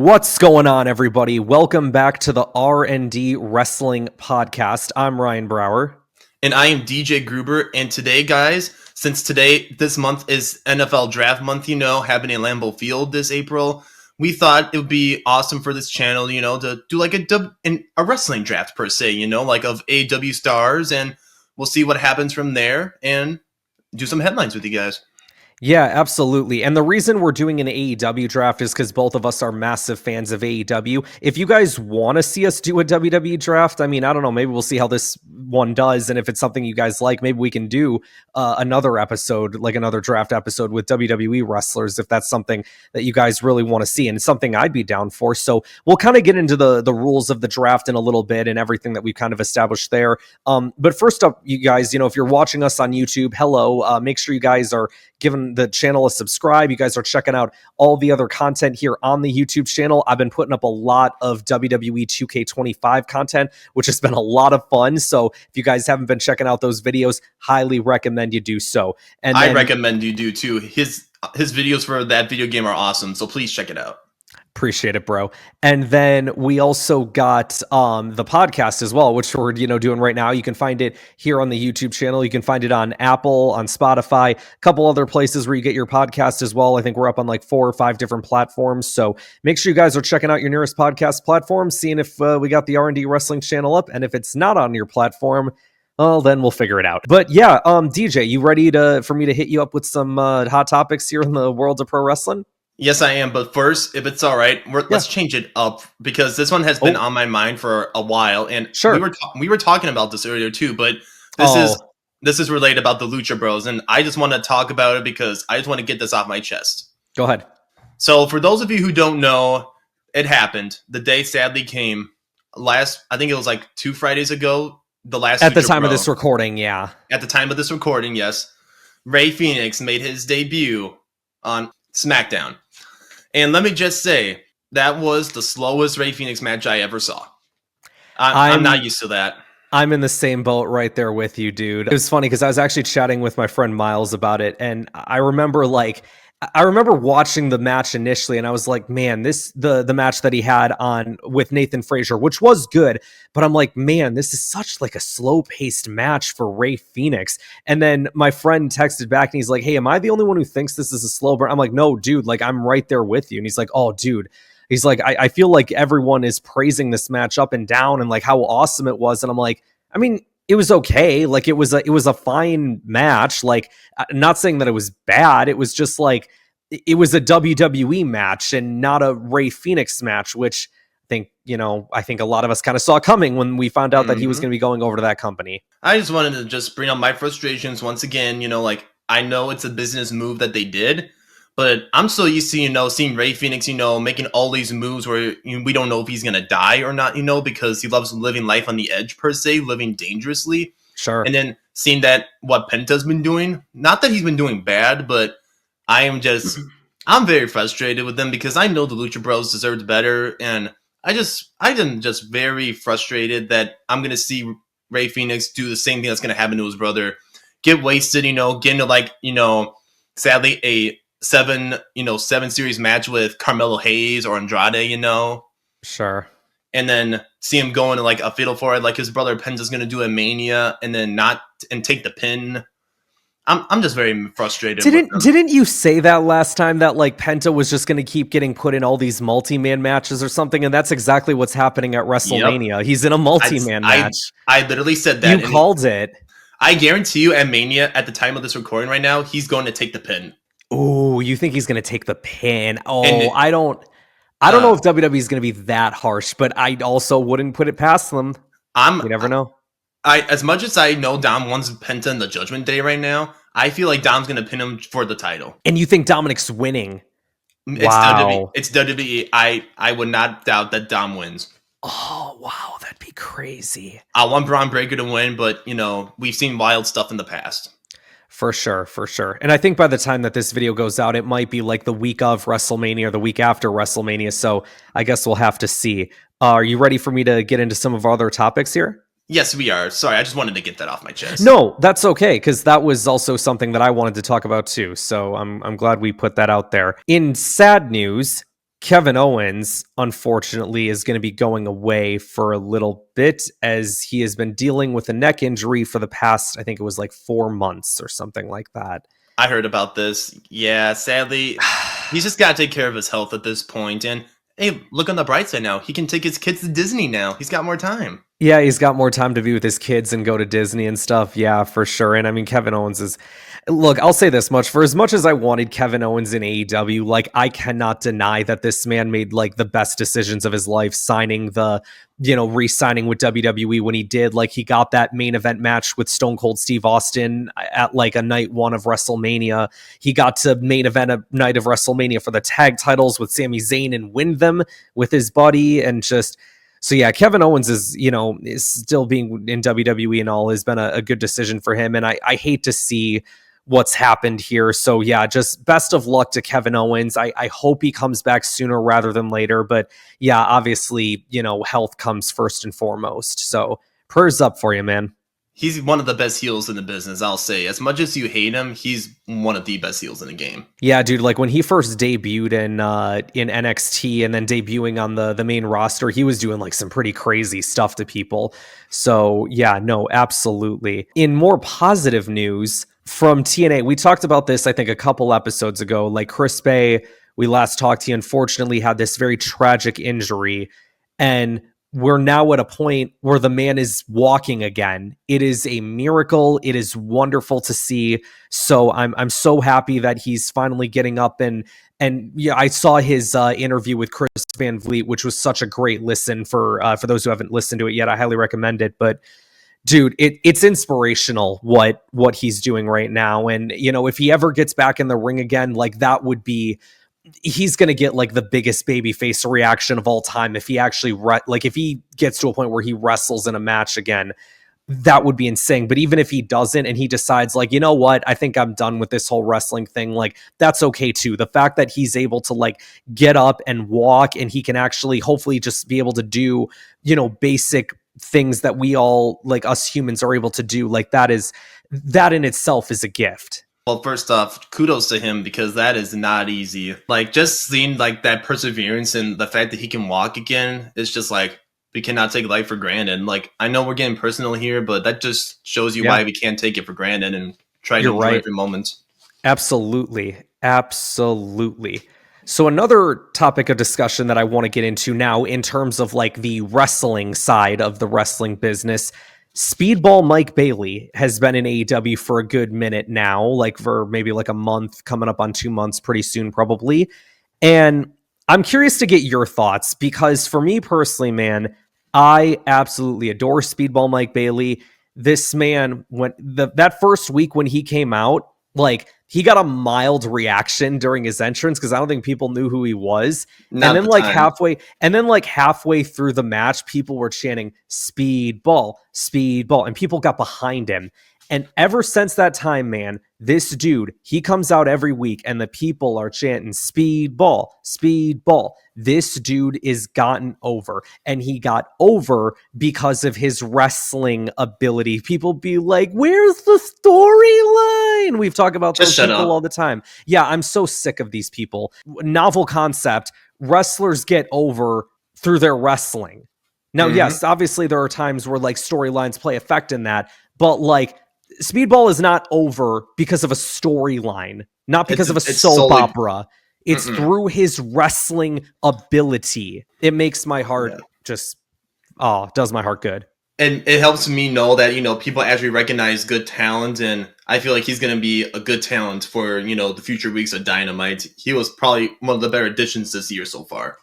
What's going on, everybody? Welcome back to the R&D Wrestling Podcast. I'm Ryan Brower. And I am DJ Gruber. And today, guys, since this month is NFL Draft Month, happening in Lambeau Field this April, we thought it would be awesome for this channel, to do like a wrestling draft per se, like of AEW stars. And we'll see what happens from there and do some headlines with you guys. Yeah, absolutely. And the reason we're doing an AEW draft is because both of us are massive fans of AEW. If you guys want to see us do a WWE draft, I don't know, maybe we'll see how this one does. And if it's something you guys like, maybe we can do another episode, like another draft episode with WWE wrestlers, if that's something that you guys really want to see and something I'd be down for. So we'll kind of get into the rules of the draft in a little bit and everything that we've kind of established there. But first up, you guys, if you're watching us on YouTube, hello, make sure you guys are giving the channel a subscribe. You guys are checking out all the other content here on the YouTube channel. I've been putting up a lot of WWE 2K25 content, which has been a lot of fun. So if you guys haven't been checking out those videos, highly recommend you do so. And I recommend you do too. His videos for that video game are awesome. So please check it out. Appreciate it, bro. And then we also got the podcast as well, which we're doing right now. You can find it here on the YouTube channel. You can find it on Apple, on Spotify, a couple other places where you get your podcast as well. I think we're up on like 4 or 5 different platforms. So make sure you guys are checking out your nearest podcast platform, seeing if we got the R&D Wrestling channel up. And if it's not on your platform, well, then we'll figure it out. But yeah, DJ, you ready for me to hit you up with some hot topics here in the world of pro wrestling? Yes, I am. But first, if it's all right, let's change it up because this one has been on my mind for a while. And sure, we were talking about this earlier too. But this is related about the Lucha Bros, and I just want to talk about it because I just want to get this off my chest. Go ahead. So, for those of you who don't know, it happened. The day sadly came. I think it was like 2 Fridays ago. The last at the time of this recording, yeah. At the time of this recording, yes. Rey Fenix made his debut on SmackDown. And let me just say, that was the slowest Rey Fenix match I ever saw. I'm not used to that. I'm in the same boat right there with you, dude. It was funny because I was actually chatting with my friend Miles about it. And I remember watching the match initially and I was like, man, the match that he had on with Nathan Frazier, which was good, but I'm like, man, this is such like a slow paced match for Rey Fenix. And then my friend texted back and he's like, hey, am I the only one who thinks this is a slow burn? I'm like, no, dude, like I'm right there with you. And he's like, oh, dude. He's like, I feel like everyone is praising this match up and down and like how awesome it was. And I'm like, it was okay. Like it was a fine match. Like, I'm not saying that it was bad. It was just like, it was a WWE match and not a Rey Fenix match, which I think a lot of us kind of saw coming when we found out that he was going to be going over to that company. I just wanted to just bring up my frustrations once again. I know it's a business move that they did, but I'm so used to, seeing Rey Fenix, making all these moves where we don't know if he's going to die or not, because he loves living life on the edge per se, living dangerously. Sure. And then seeing that what Penta's been doing, not that he's been doing bad, but I'm very frustrated with them because I know the Lucha Bros deserved better. And I'm just very frustrated that I'm going to see Rey Fenix do the same thing that's going to happen to his brother. Get wasted, get into sadly a 7 series match with Carmelo Hayes or Andrade, Sure. And then see him going to like a fatal 4 like his brother Penta's going to do a Mania and then take the pin. I'm just very frustrated. Didn't you say that last time that like Penta was just going to keep getting put in all these multi-man matches or something? And that's exactly what's happening at WrestleMania. Yep. He's in a multi-man match. I literally said that. You called it. I guarantee you at Mania, at the time of this recording right now, he's going to take the pin. Oh, you think he's going to take the pin? Oh, I don't know if WWE is going to be that harsh, but I also wouldn't put it past them. You never know. As much as I know Dom wants Penta in the Judgment Day right now, I feel like Dom's going to pin him for the title. And you think Dominic's winning? Wow. It's WWE. I would not doubt that Dom wins. Oh, wow. That'd be crazy. I want Braun Breaker to win, but, we've seen wild stuff in the past. For sure. And I think by the time that this video goes out, it might be like the week of WrestleMania or the week after WrestleMania. So I guess we'll have to see. Are you ready for me to get into some of our other topics here? Yes, we are. Sorry, I just wanted to get that off my chest. No, that's okay, because that was also something that I wanted to talk about too. So I'm glad we put that out there. In sad news, Kevin Owens, unfortunately, is going to be going away for a little bit as he has been dealing with a neck injury for the past, I think it was like 4 months or something like that. I heard about this. Yeah, sadly, he's just got to take care of his health at this point. And hey, look on the bright side now. He can take his kids to Disney now. He's got more time. Yeah, he's got more time to be with his kids and go to Disney and stuff. Yeah, for sure. And I mean, Kevin Owens is. Look, I'll say this much. For as much as I wanted Kevin Owens in AEW, like, I cannot deny that this man made, like, the best decisions of his life signing re-signing with WWE when he did. Like, he got that main event match with Stone Cold Steve Austin at, like, a night one of WrestleMania. He got to main event a night of WrestleMania for the tag titles with Sami Zayn and win them with his buddy and just... So yeah, Kevin Owens is still being in WWE and all has been a good decision for him. And I hate to see what's happened here. So yeah, just best of luck to Kevin Owens. I hope he comes back sooner rather than later. But yeah, obviously, health comes first and foremost. So prayers up for you, man. He's one of the best heels in the business, I'll say. As much as you hate him, he's one of the best heels in the game. Yeah, dude, like when he first debuted in NXT and then debuting on the main roster, he was doing like some pretty crazy stuff to people. So yeah, no, absolutely. In more positive news from TNA, we talked about this, I think, a couple episodes ago. Like Chris Bey, we last talked, he unfortunately had this very tragic injury, and we're now at a point where the man is walking again. It is a miracle. It is wonderful to see. So I'm so happy that he's finally getting up and yeah, I saw his interview with Chris Van Vliet, which was such a great listen for those who haven't listened to it yet. I highly recommend it. But dude, it's inspirational what he's doing right now. And if he ever gets back in the ring again, like that would be. He's going to get like the biggest babyface reaction of all time if he actually if he gets to a point where he wrestles in a match again. That would be insane. But even if he doesn't and he decides like, you know what, I think I'm done with this whole wrestling thing, like that's okay too. The fact that he's able to like get up and walk and he can actually hopefully just be able to do, basic things that we all, like us humans, are able to do, like that in itself is a gift. Well, first off, kudos to him because that is not easy. Like, just seeing like that perseverance and the fact that he can walk again, it's just like, we cannot take life for granted. Like, I know we're getting personal here, but that just shows you why we can't take it for granted and try to enjoy every moment. Absolutely. Absolutely. So another topic of discussion that I want to get into now in terms of like the wrestling side of the wrestling business, Speedball Mike Bailey has been in AEW for a good minute now, like for maybe like a month, coming up on 2 months pretty soon probably. And I'm curious to get your thoughts because for me personally, man, I absolutely adore Speedball Mike Bailey. This man, when that first week when he came out, like he got a mild reaction during his entrance because I don't think people knew who he was. And then halfway through the match, people were chanting Speedball, Speedball, and people got behind him. And ever since that time, man, this dude, he comes out every week and the people are chanting Speedball, Speedball. This dude is gotten over, and he got over because of his wrestling ability. People be like, where's the storyline? We've talked about those people all the time. Yeah, I'm so sick of these people. Novel concept. Wrestlers get over through their wrestling. Now, yes, obviously there are times where like storylines play effect in that, but like Speedball is not over because of a storyline, not because of a soap opera. It's through his wrestling ability. It makes my heart does my heart good. And it helps me know that, people actually recognize good talent. And I feel like he's going to be a good talent for, the future weeks of Dynamite. He was probably one of the better additions this year so far.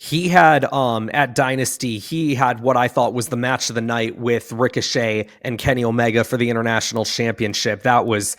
He had, at Dynasty, he had what I thought was the match of the night with Ricochet and Kenny Omega for the International Championship. That was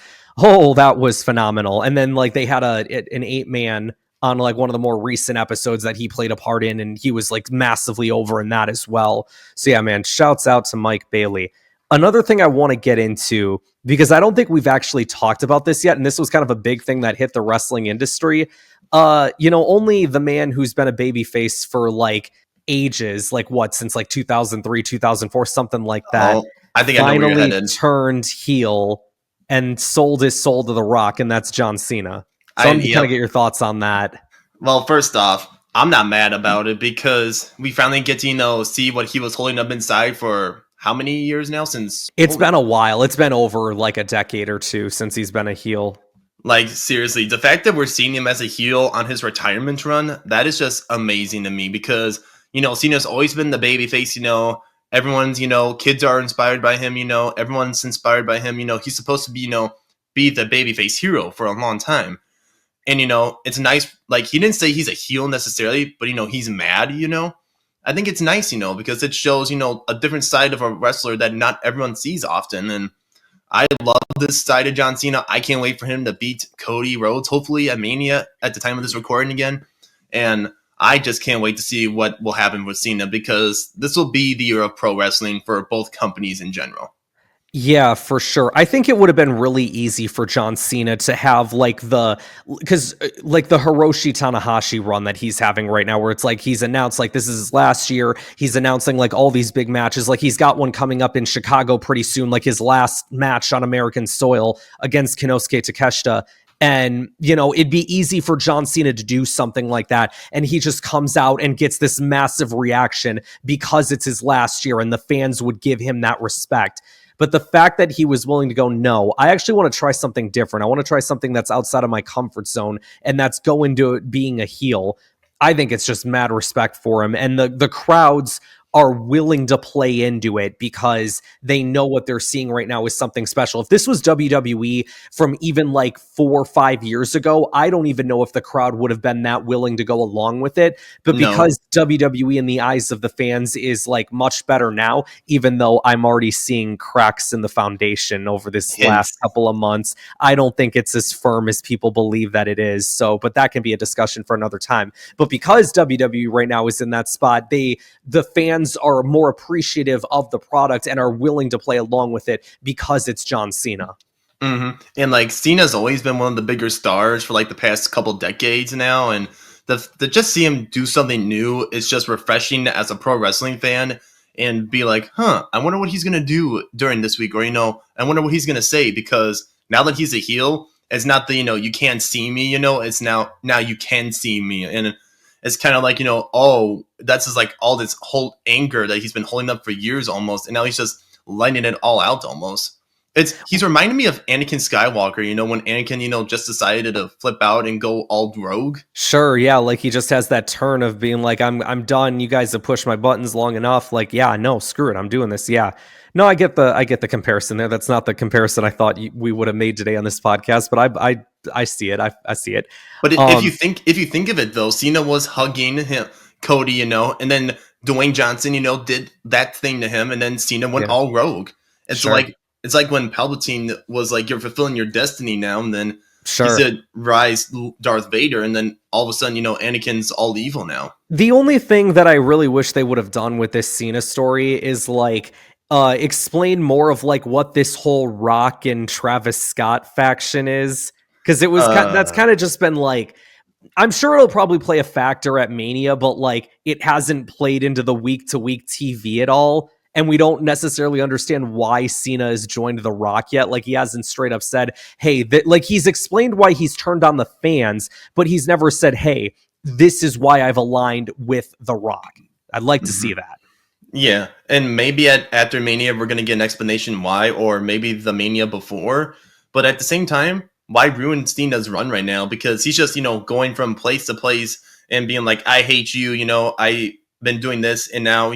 phenomenal. And then like they had an 8-man on like one of the more recent episodes that he played a part in, and he was like massively over in that as well. So yeah, man, shouts out to Mike Bailey. Another thing I want to get into, because I don't think we've actually talked about this yet, and this was kind of a big thing that hit the wrestling industry. Only the man who's been a babyface for like ages, like what, since like 2003, 2004, something like that. I think I know where you're headed. Turned heel and sold his soul to The Rock, and that's John Cena. So I'm kind of get your thoughts on that. Well, first off, I'm not mad about it because we finally get to, see what he was holding up inside for how many years now? Since, It's holy, been a while. It's been over like a decade or two since he's been a heel. like, seriously, the fact that we're seeing him as a heel on his retirement run, that is just amazing to me because, Cena's always been the babyface, everyone's, kids are inspired by him, everyone's inspired by him, he's supposed to be, be the babyface hero for a long time. And, it's nice, like, he didn't say he's a heel necessarily, but, he's mad, I think it's nice, because it shows, a different side of a wrestler that not everyone sees often. And I love this side of John Cena. I can't wait for him to beat Cody Rhodes, hopefully at Mania at the time of this recording again. And I just can't wait to see what will happen with Cena because this will be the year of pro wrestling for both companies in general. Yeah, for sure. I think it would have been really easy for John Cena to have like the Hiroshi Tanahashi run that he's having right now, where it's like he's announced like this is his last year. He's announcing like all these big matches. Like he's got one coming up in Chicago pretty soon, like his last match on American soil against Kinosuke Takeshita. And, it'd be easy for John Cena to do something like that. And he just comes out and gets this massive reaction because it's his last year and the fans would give him that respect. But the fact that he was willing to go, no, I actually want to try something different. I want to try something that's outside of my comfort zone, and that's go into being a heel. I think it's just mad respect for him. And the crowds are willing to play into it because they know what they're seeing right now is something special. If this was WWE from even like 4 or 5 years ago, I don't even know if the crowd would have been that willing to go along with it. But because WWE in the eyes of the fans is like much better now, even though I'm already seeing cracks in the foundation over this last couple of months, I don't think it's as firm as people believe that it is. So, but that can be a discussion for another time. But because WWE right now is in that spot, the fans are more appreciative of the product and are willing to play along with it because it's John Cena. Mm-hmm. And like Cena's always been one of the bigger stars for like the past couple decades now, and the just see him do something new is just refreshing as a pro wrestling fan and be like, I wonder what he's gonna do during this week, or I wonder what he's gonna say, because now that he's a heel, it's not the you can't see me, it's now you can see me. And it's kind of like, that's just like all this whole anger that he's been holding up for years almost. And now he's just letting it all out almost. He's reminding me of Anakin Skywalker, when Anakin, just decided to flip out and go all rogue. Sure. Yeah. Like he just has that turn of being like, I'm done. You guys have pushed my buttons long enough. Like, yeah, no, screw it. I'm doing this. Yeah. No, I get the comparison there. That's not the comparison I thought we would have made today on this podcast, but I see it. I see it. But if you think of it though, Cena was hugging him, Cody, and then Dwayne Johnson, did that thing to him, and then Cena went all rogue. It's like when Palpatine was like, "You're fulfilling your destiny now," and then he said, "Rise, Darth Vader," and then all of a sudden, Anakin's all evil now. The only thing that I really wish they would have done with this Cena story is like explain more of like what this whole Rock and Travis Scott faction is, because it was that's kind of just been like, I'm sure it'll probably play a factor at Mania, but like it hasn't played into the week-to-week TV at all. And we don't necessarily understand why Cena has joined The Rock yet. Like he hasn't straight up said, hey, like he's explained why he's turned on the fans, but he's never said, hey, this is why I've aligned with The Rock. I'd like to see that. Yeah, and maybe after Mania, we're going to get an explanation why, or maybe the Mania before. But at the same time, why ruin Cena's run right now? Because he's just, going from place to place and being like, I hate you, I've been doing this, and now,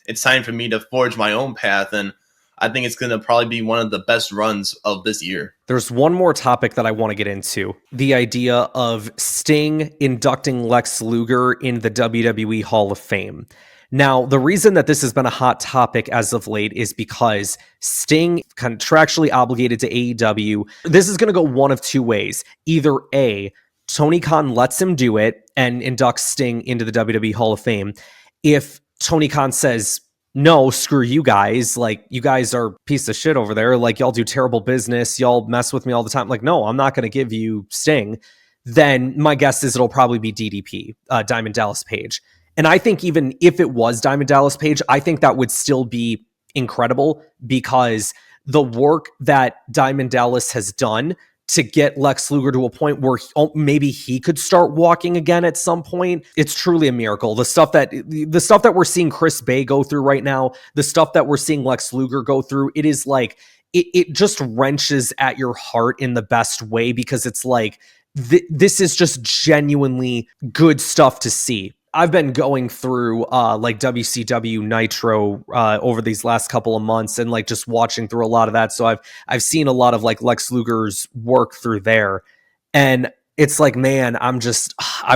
it's time for me to forge my own path. And I think it's going to probably be one of the best runs of this year. There's one more topic that I want to get into. The idea of Sting inducting Lex Luger in the WWE Hall of Fame. Now, the reason that this has been a hot topic as of late is because Sting contractually obligated to AEW. This is going to go one of two ways. Either A, Tony Khan lets him do it and inducts Sting into the WWE Hall of Fame. If Tony Khan says, no, screw you guys, like you guys are a piece of shit over there, like y'all do terrible business, y'all mess with me all the time, like no, I'm not going to give you Sting, then my guess is it'll probably be DDP, Diamond Dallas Page. And I think even if it was Diamond Dallas Page, I think that would still be incredible, because the work that Diamond Dallas has done to get Lex Luger to a point where maybe he could start walking again at some point. It's truly a miracle. The stuff that we're seeing Chris Bey go through right now, the stuff that we're seeing Lex Luger go through, it is like, it just wrenches at your heart in the best way, because it's like, this is just genuinely good stuff to see. I've been going through like WCW Nitro over these last couple of months, and like just watching through a lot of that. So I've seen a lot of like Lex Luger's work through there, and it's like, man, I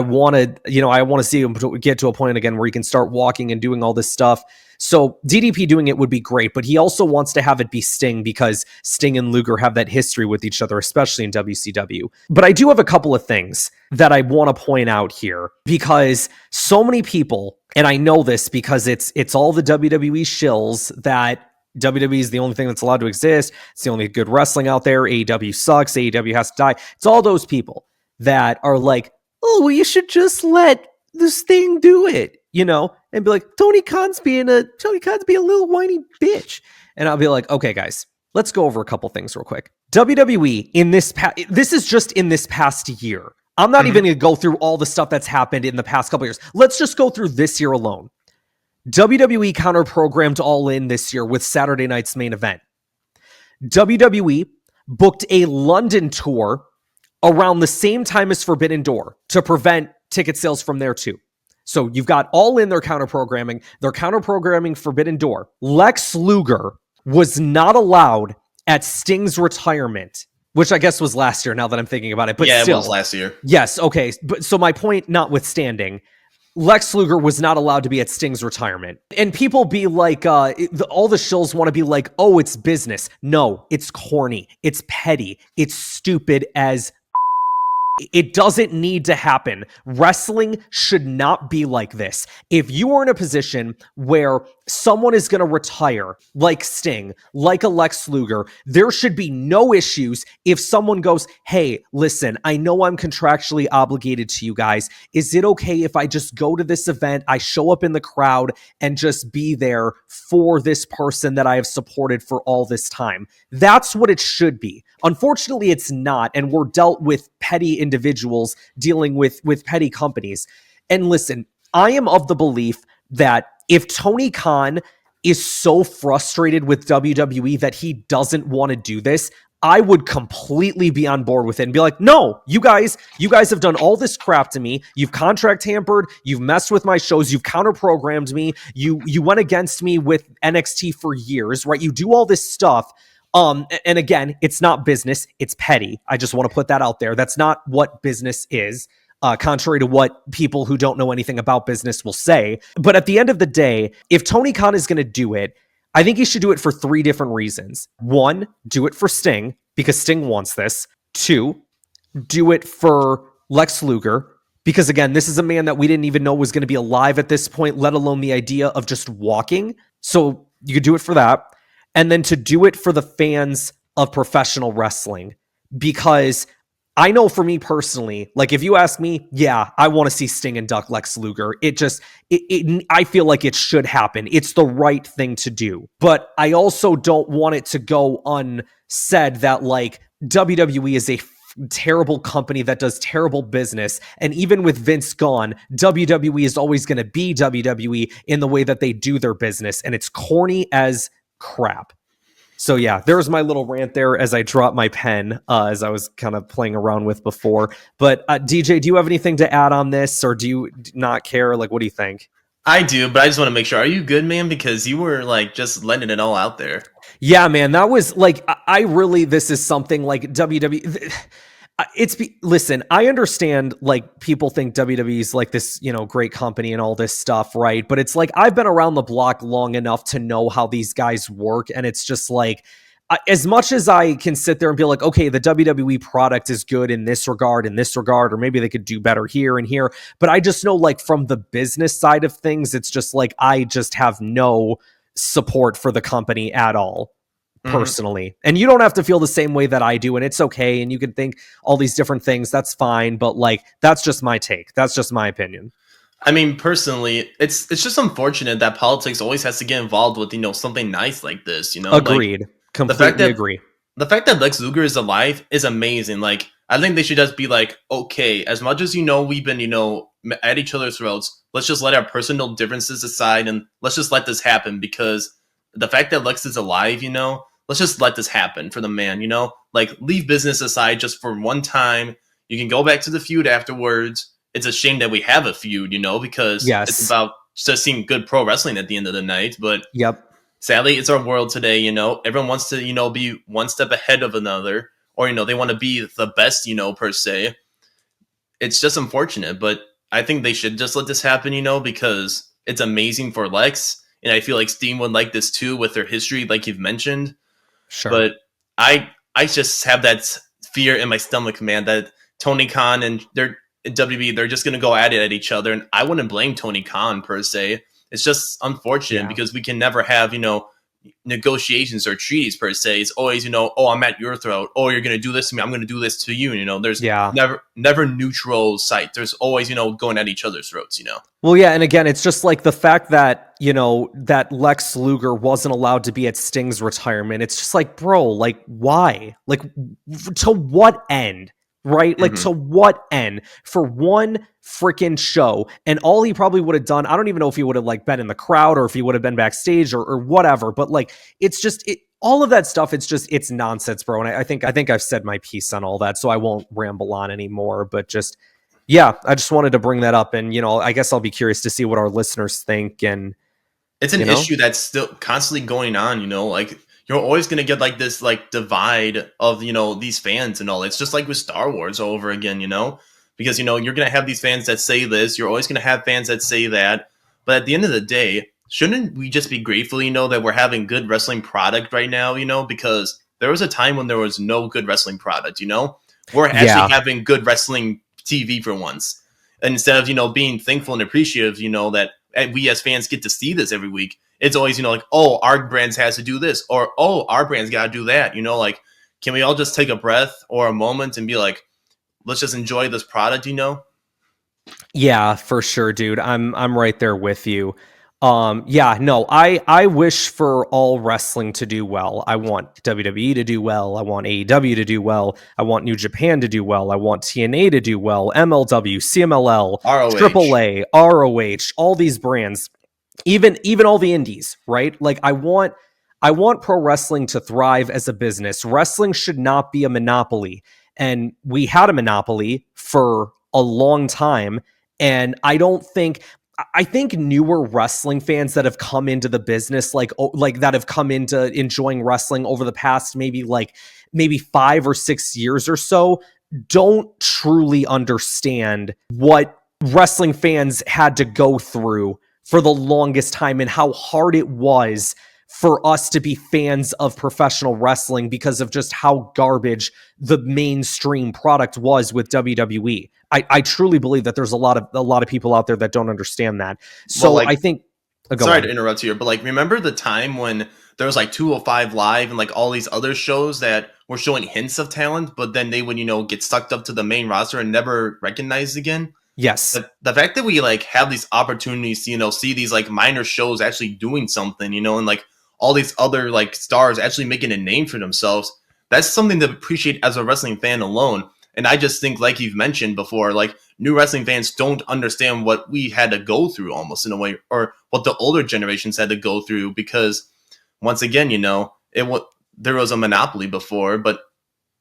want to see him get to a point again where he can start walking and doing all this stuff. So DDP doing it would be great, but he also wants to have it be Sting, because Sting and Luger have that history with each other, especially in WCW. But I do have a couple of things that I want to point out here, because so many people, and I know this because it's all the WWE shills that WWE is the only thing that's allowed to exist. It's the only good wrestling out there. AEW sucks. AEW has to die. It's all those people that are like, oh, well, you should just let this thing do it, and be like, Tony Khan's being a little whiny bitch. And I'll be like, okay, guys, let's go over a couple things real quick. WWE this is just in this past year. I'm not even going to go through all the stuff that's happened in the past couple years. Let's just go through this year alone. WWE counter-programmed All In this year with Saturday night's main event. WWE booked a London tour around the same time as Forbidden Door to prevent ticket sales from there too. So you've got All In, they're counter-programming. They're counter-programming Forbidden Door. Lex Luger was not allowed at Sting's retirement, which I guess was last year now that I'm thinking about it. But yeah, still, it was last year. Yes, okay. But so my point notwithstanding, Lex Luger was not allowed to be at Sting's retirement. And people be like, all the shills want to be like, oh, it's business. No, it's corny. It's petty. It's stupid as it doesn't need to happen. Wrestling should not be like this. If you are in a position where someone is going to retire, like Sting, like a Lex Luger, there should be no issues if someone goes, hey, listen, I know I'm contractually obligated to you guys. Is it okay if I just go to this event, I show up in the crowd, and just be there for this person that I have supported for all this time? That's what it should be. Unfortunately, it's not, and we're dealt with petty individuals dealing with petty companies. And listen, I am of the belief that if Tony Khan is so frustrated with WWE that he doesn't want to do this, I would completely be on board with it and be like, no, you guys have done all this crap to me. You've contract hampered. You've messed with my shows. You've counter-programmed me. You went against me with NXT for years, right? You do all this stuff. And again, it's not business, it's petty. I just want to put that out there. That's not what business is, contrary to what people who don't know anything about business will say. But at the end of the day, if Tony Khan is going to do it, I think he should do it for 3 different reasons. 1, do it for Sting, because Sting wants this. 2, do it for Lex Luger, because again, this is a man that we didn't even know was going to be alive at this point, let alone the idea of just walking. So you could do it for that. And then to do it for the fans of professional wrestling, because I know for me personally, like if you ask me, yeah, I want to see Sting induct Lex Luger. I feel like it should happen. It's the right thing to do. But I also don't want it to go unsaid that like WWE is a terrible company that does terrible business. And even with Vince gone, WWE is always going to be WWE in the way that they do their business. And it's corny as crap. So yeah, there's my little rant there as I dropped my pen, as I was kind of playing around with before. But DJ, do you have anything to add on this, or do you not care? Like, what do you think? I do, but I just want to make sure. Are you good, man? Because you were like just letting it all out there. Yeah, man, that was like, this is something like WWE. Listen, I understand like people think WWE is like this, great company and all this stuff, right? But it's like, I've been around the block long enough to know how these guys work. And it's just like, as much as I can sit there and be like, okay, the WWE product is good in this regard, or maybe they could do better here and here. But I just know like from the business side of things, it's just like, I just have no support for the company at all. Personally. And you don't have to feel the same way that I do, and it's okay, and you can think all these different things, that's fine, but like that's just my take, that's just my opinion. I mean, personally, it's just unfortunate that politics always has to get involved with something nice like this. Agreed. Like, completely agree. the fact that Lex Luger is alive is amazing. Like, I think they should just be like, okay, as much as we've been at each other's throats, let's just let our personal differences aside and let's just let this happen, because the fact that Lex is alive, let's just let this happen for the man. Like, leave business aside just for one time. You can go back to the feud afterwards. It's a shame that we have a feud, because it's Yes. about just seeing good pro wrestling at the end of the night. But Yep. sadly, it's our world today. Everyone wants to be one step ahead of another, or they want to be the best, per se. It's just unfortunate, but I think they should just let this happen, because it's amazing for Lex, and I feel like Steam would like this too with their history, like you've mentioned. Sure. But I just have that fear in my stomach, man, that Tony Khan and their WB, they're just gonna go at it at each other, and I wouldn't blame Tony Khan per se. It's just unfortunate because we can never have negotiations or treaties per se. It's always oh, I'm at your throat. Oh, you're gonna do this to me. I'm gonna do this to you. There's Yeah. never neutral site. There's always going at each other's throats. Well, yeah, and again, it's just like the fact that, that Lex Luger wasn't allowed to be at Sting's retirement. It's just like, bro, like, why? Like, to what end? Right? Like, to what end? For one freaking show. And all he probably would have done, I don't even know if he would have like been in the crowd or if he would have been backstage or whatever, but like, it's just all of that stuff. It's nonsense, bro. And I think I've said my piece on all that, so I won't ramble on anymore, but just, yeah, I just wanted to bring that up, and I guess I'll be curious to see what our listeners think. And it's an issue that's still constantly going on. Like, you're always gonna get like this like divide of these fans and all. It's just like with Star Wars all over again. Because you're gonna have these fans that say this. You're always gonna have fans that say that. But at the end of the day, shouldn't we just be grateful, that we're having good wrestling product right now? Because there was a time when there was no good wrestling product. We're actually having good wrestling TV for once, and instead of being thankful and appreciative, that we as fans get to see this every week. It's always like, oh, our brands has to do this, or oh, our brand's got to do that. Like, can we all just take a breath or a moment and be like, let's just enjoy this product? Yeah, for sure, dude. I'm right there with you. Yeah, no, I wish for all wrestling to do well. I want WWE to do well. I want AEW to do well. I want New Japan to do well. I want TNA to do well. MLW, CMLL, ROH. AAA, ROH, all these brands, even all the indies, right? Like, I want pro wrestling to thrive as a business. Wrestling should not be a monopoly. And we had a monopoly for a long time. And I think newer wrestling fans that have come into the business, like that have come into enjoying wrestling over the past maybe 5 or 6 years or so, don't truly understand what wrestling fans had to go through for the longest time and how hard it was for us to be fans of professional wrestling because of just how garbage the mainstream product was with WWE. I truly believe that there's a lot of people out there that don't understand that. So Well, I think, sorry to interrupt you, but like, remember the time when there was like 205 Live and like all these other shows that were showing hints of talent, but then they would get sucked up to the main roster and never recognized again? yes. The fact that we like have these opportunities to see these like minor shows actually doing something, and like all these other like stars actually making a name for themselves, that's something to appreciate as a wrestling fan alone. And I just think, like you've mentioned before, like, new wrestling fans don't understand what we had to go through, almost in a way, or what the older generations had to go through, because once again, there was a monopoly before. But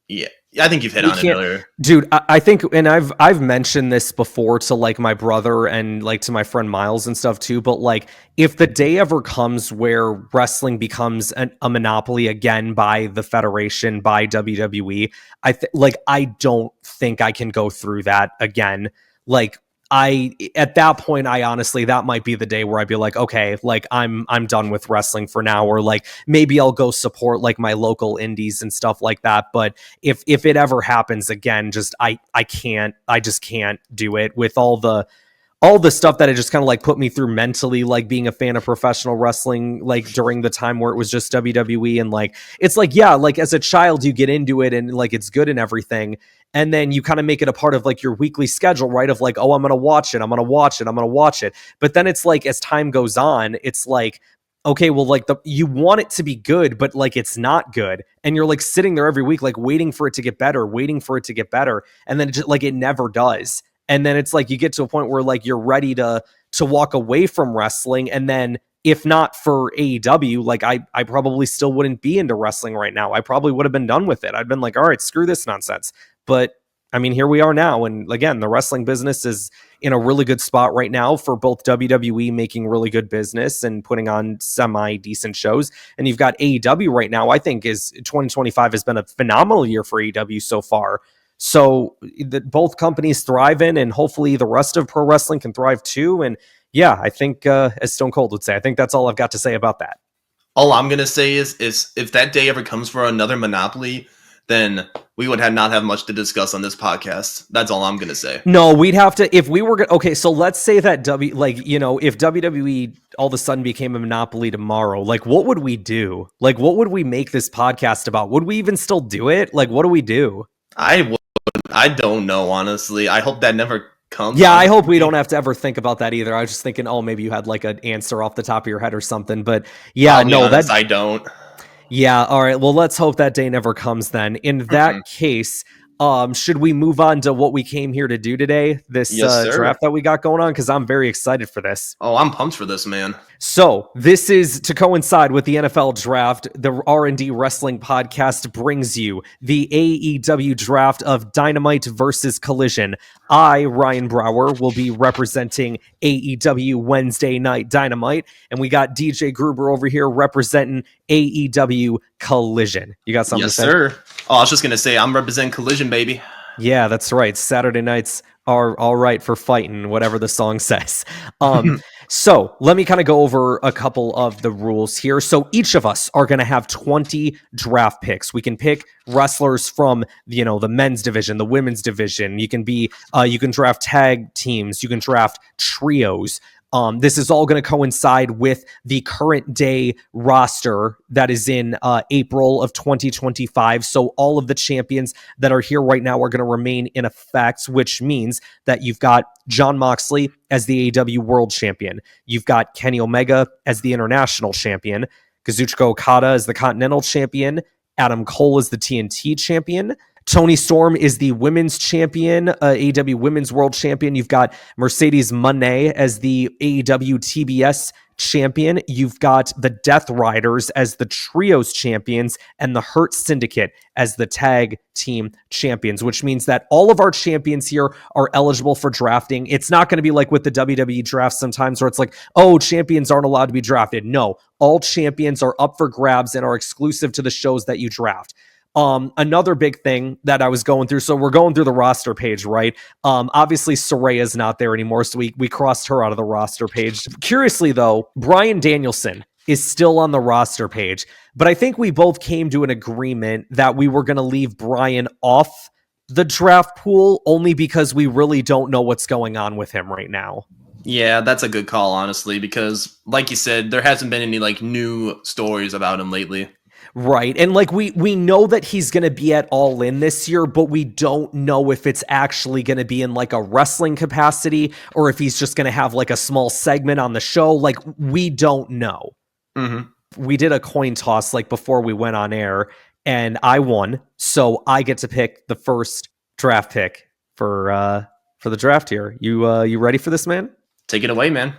yeah, I think you've hit on it earlier, dude. I think, and I've mentioned this before to like my brother and like to my friend Miles and stuff too. But like, if the day ever comes where wrestling becomes a monopoly again by the Federation, by WWE, I don't think I can go through that again. Like, at that point, I honestly, that might be the day where I'd be like, okay, like I'm done with wrestling for now, or like maybe I'll go support like my local indies and stuff like that. But if it ever happens again, I just can't do it with all the stuff that it just kind of like put me through mentally, like being a fan of professional wrestling, like during the time where it was just WWE. And like, it's like, yeah, like as a child, you get into it and like, it's good and everything. And then you kind of make it a part of like your weekly schedule, right? Of like, oh, I'm going to watch it. I'm going to watch it. I'm going to watch it. But then it's like, as time goes on, it's like, okay, well, like you want it to be good, but like it's not good, and you're like sitting there every week, like waiting for it to get better, and then it never does. And then it's like you get to a point where like you're ready to walk away from wrestling, and then if not for AEW, like I probably still wouldn't be into wrestling right now. I probably would have been done with it. I'd been like, all right, screw this nonsense. But I mean, here we are now. And again, the wrestling business is in a really good spot right now for both WWE making really good business and putting on semi-decent shows. And you've got AEW right now, I think 2025 has been a phenomenal year for AEW so far. So that both companies thrive in, and hopefully the rest of pro wrestling can thrive too. And yeah, I think as Stone Cold would say, I think that's all I've got to say about that. All I'm going to say is if that day ever comes for another monopoly, then we would not have much to discuss on this podcast. That's all I'm going to say. No, we'd have to, if we were, okay, so let's say that if WWE all of a sudden became a monopoly tomorrow, like what would we do? Like what would we make this podcast about? Would we even still do it? Like what do we do? I don't know, honestly. I hope that never comes. Yeah, I hope we don't have to ever think about that either. I was just thinking, oh, maybe you had like an answer off the top of your head or something. But yeah, I don't. Yeah, all right. Well, let's hope that day never comes then. In that case, should we move on to what we came here to do today? This draft that we got going on? Because I'm very excited for this. Oh, I'm pumped for this, man. So this is to coincide with the NFL draft. The R&D Wrestling Podcast brings you the AEW draft of Dynamite versus Collision. I, Ryan Brower, will be representing AEW Wednesday Night Dynamite, and we got DJ Gruber over here representing AEW Collision. You got something to say? Yes, sir. Oh, I was just going to say, I'm representing Collision, baby. Yeah, that's right. Saturday nights are all right for fighting, whatever the song says. So let me kind of go over a couple of the rules here. So each of us are going to have 20 draft picks. We can pick wrestlers from, the men's division, the women's division. You can draft tag teams. You can draft trios. This is all going to coincide with the current day roster that is in April of 2025. So all of the champions that are here right now are going to remain in effect, which means that you've got Jon Moxley as the AEW World Champion. You've got Kenny Omega as the International Champion. Kazuchika Okada as the Continental Champion. Adam Cole is the TNT Champion. Toni Storm is the women's champion, AEW Women's World Champion. You've got Mercedes Moné as the AEW TBS champion. You've got the Death Riders as the trios champions and the Hurt Syndicate as the tag team champions, which means that all of our champions here are eligible for drafting. It's not going to be like with the WWE draft sometimes where it's like, oh, champions aren't allowed to be drafted. No, all champions are up for grabs and are exclusive to the shows that you draft. Another big thing that I was going through, so we're going through the roster page, right? Obviously Soraya's not there anymore, so we crossed her out of the roster page. Curiously though, Bryan Danielson is still on the roster page, but I think we both came to an agreement that we were going to leave Bryan off the draft pool only because we really don't know what's going on with him right now. Yeah, that's a good call, honestly, because like you said, there hasn't been any like new stories about him lately. Right. And like we know that he's going to be at All In this year, but we don't know if it's actually going to be in like a wrestling capacity or if he's just going to have like a small segment on the show. Like we don't know. Mm-hmm. We did a coin toss like before we went on air and I won. So I get to pick the first draft pick for the draft here. You ready for this, man? Take it away, man.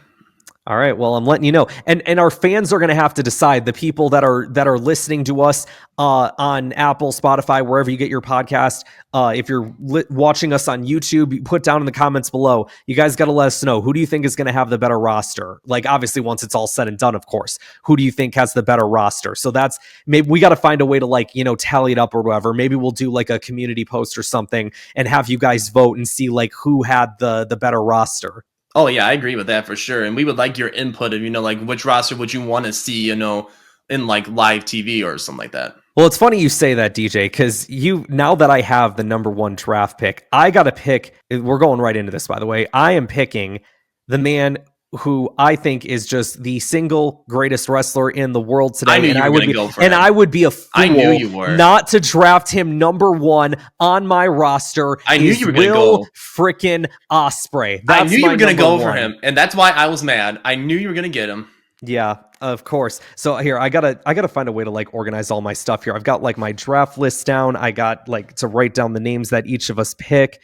All right. Well, I'm letting you know, and our fans are going to have to decide. The people that are listening to us on Apple, Spotify, wherever you get your podcast. If you're watching us on YouTube, you put down in the comments below. You guys got to let us know, who do you think is going to have the better roster? Like, obviously, once it's all said and done, of course. Who do you think has the better roster? So that's maybe we got to find a way to tally it up or whatever. Maybe we'll do like a community post or something and have you guys vote and see like who had the better roster. Oh, yeah, I agree with that for sure. And we would like your input of, like which roster would you want to see, in like live TV or something like that. Well, it's funny you say that, DJ, because now that I have the number one draft pick, I got to pick. We're going right into this, by the way. I am picking the man who I think is just the single greatest wrestler in the world today. I would be a fool not to draft him number one on my roster. I knew you were going to go freaking Ospreay. I knew you were going to go for him, and that's why I was mad. I knew you were going to get him. Yeah, of course. So here, I gotta find a way to like organize all my stuff here. I've got like my draft list down. I got like to write down the names that each of us pick.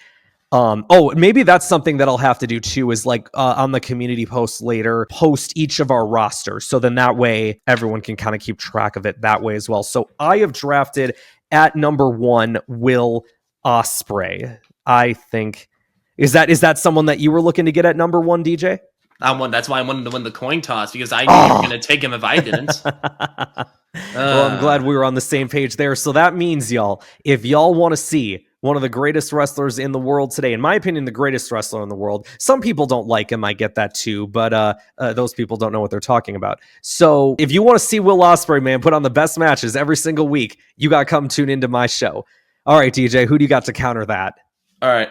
Oh, maybe that's something that I'll have to do too, is like on the community post later, post each of our rosters. So then that way everyone can kind of keep track of it that way as well. So I have drafted at number 1, Will Ospreay. I think is that someone that you were looking to get at number 1, DJ? That's why I wanted to win the coin toss, because I knew you were Oh. going to take him if I didn't. Well, I'm glad we were on the same page there. So that means, y'all, if y'all want to see one of the greatest wrestlers in the world today, in my opinion, the greatest wrestler in the world. Some people don't like him. I get that too, but those people don't know what they're talking about. So if you want to see Will Ospreay, man, put on the best matches every single week, you got to come tune into my show. All right, DJ, who do you got to counter that? All right.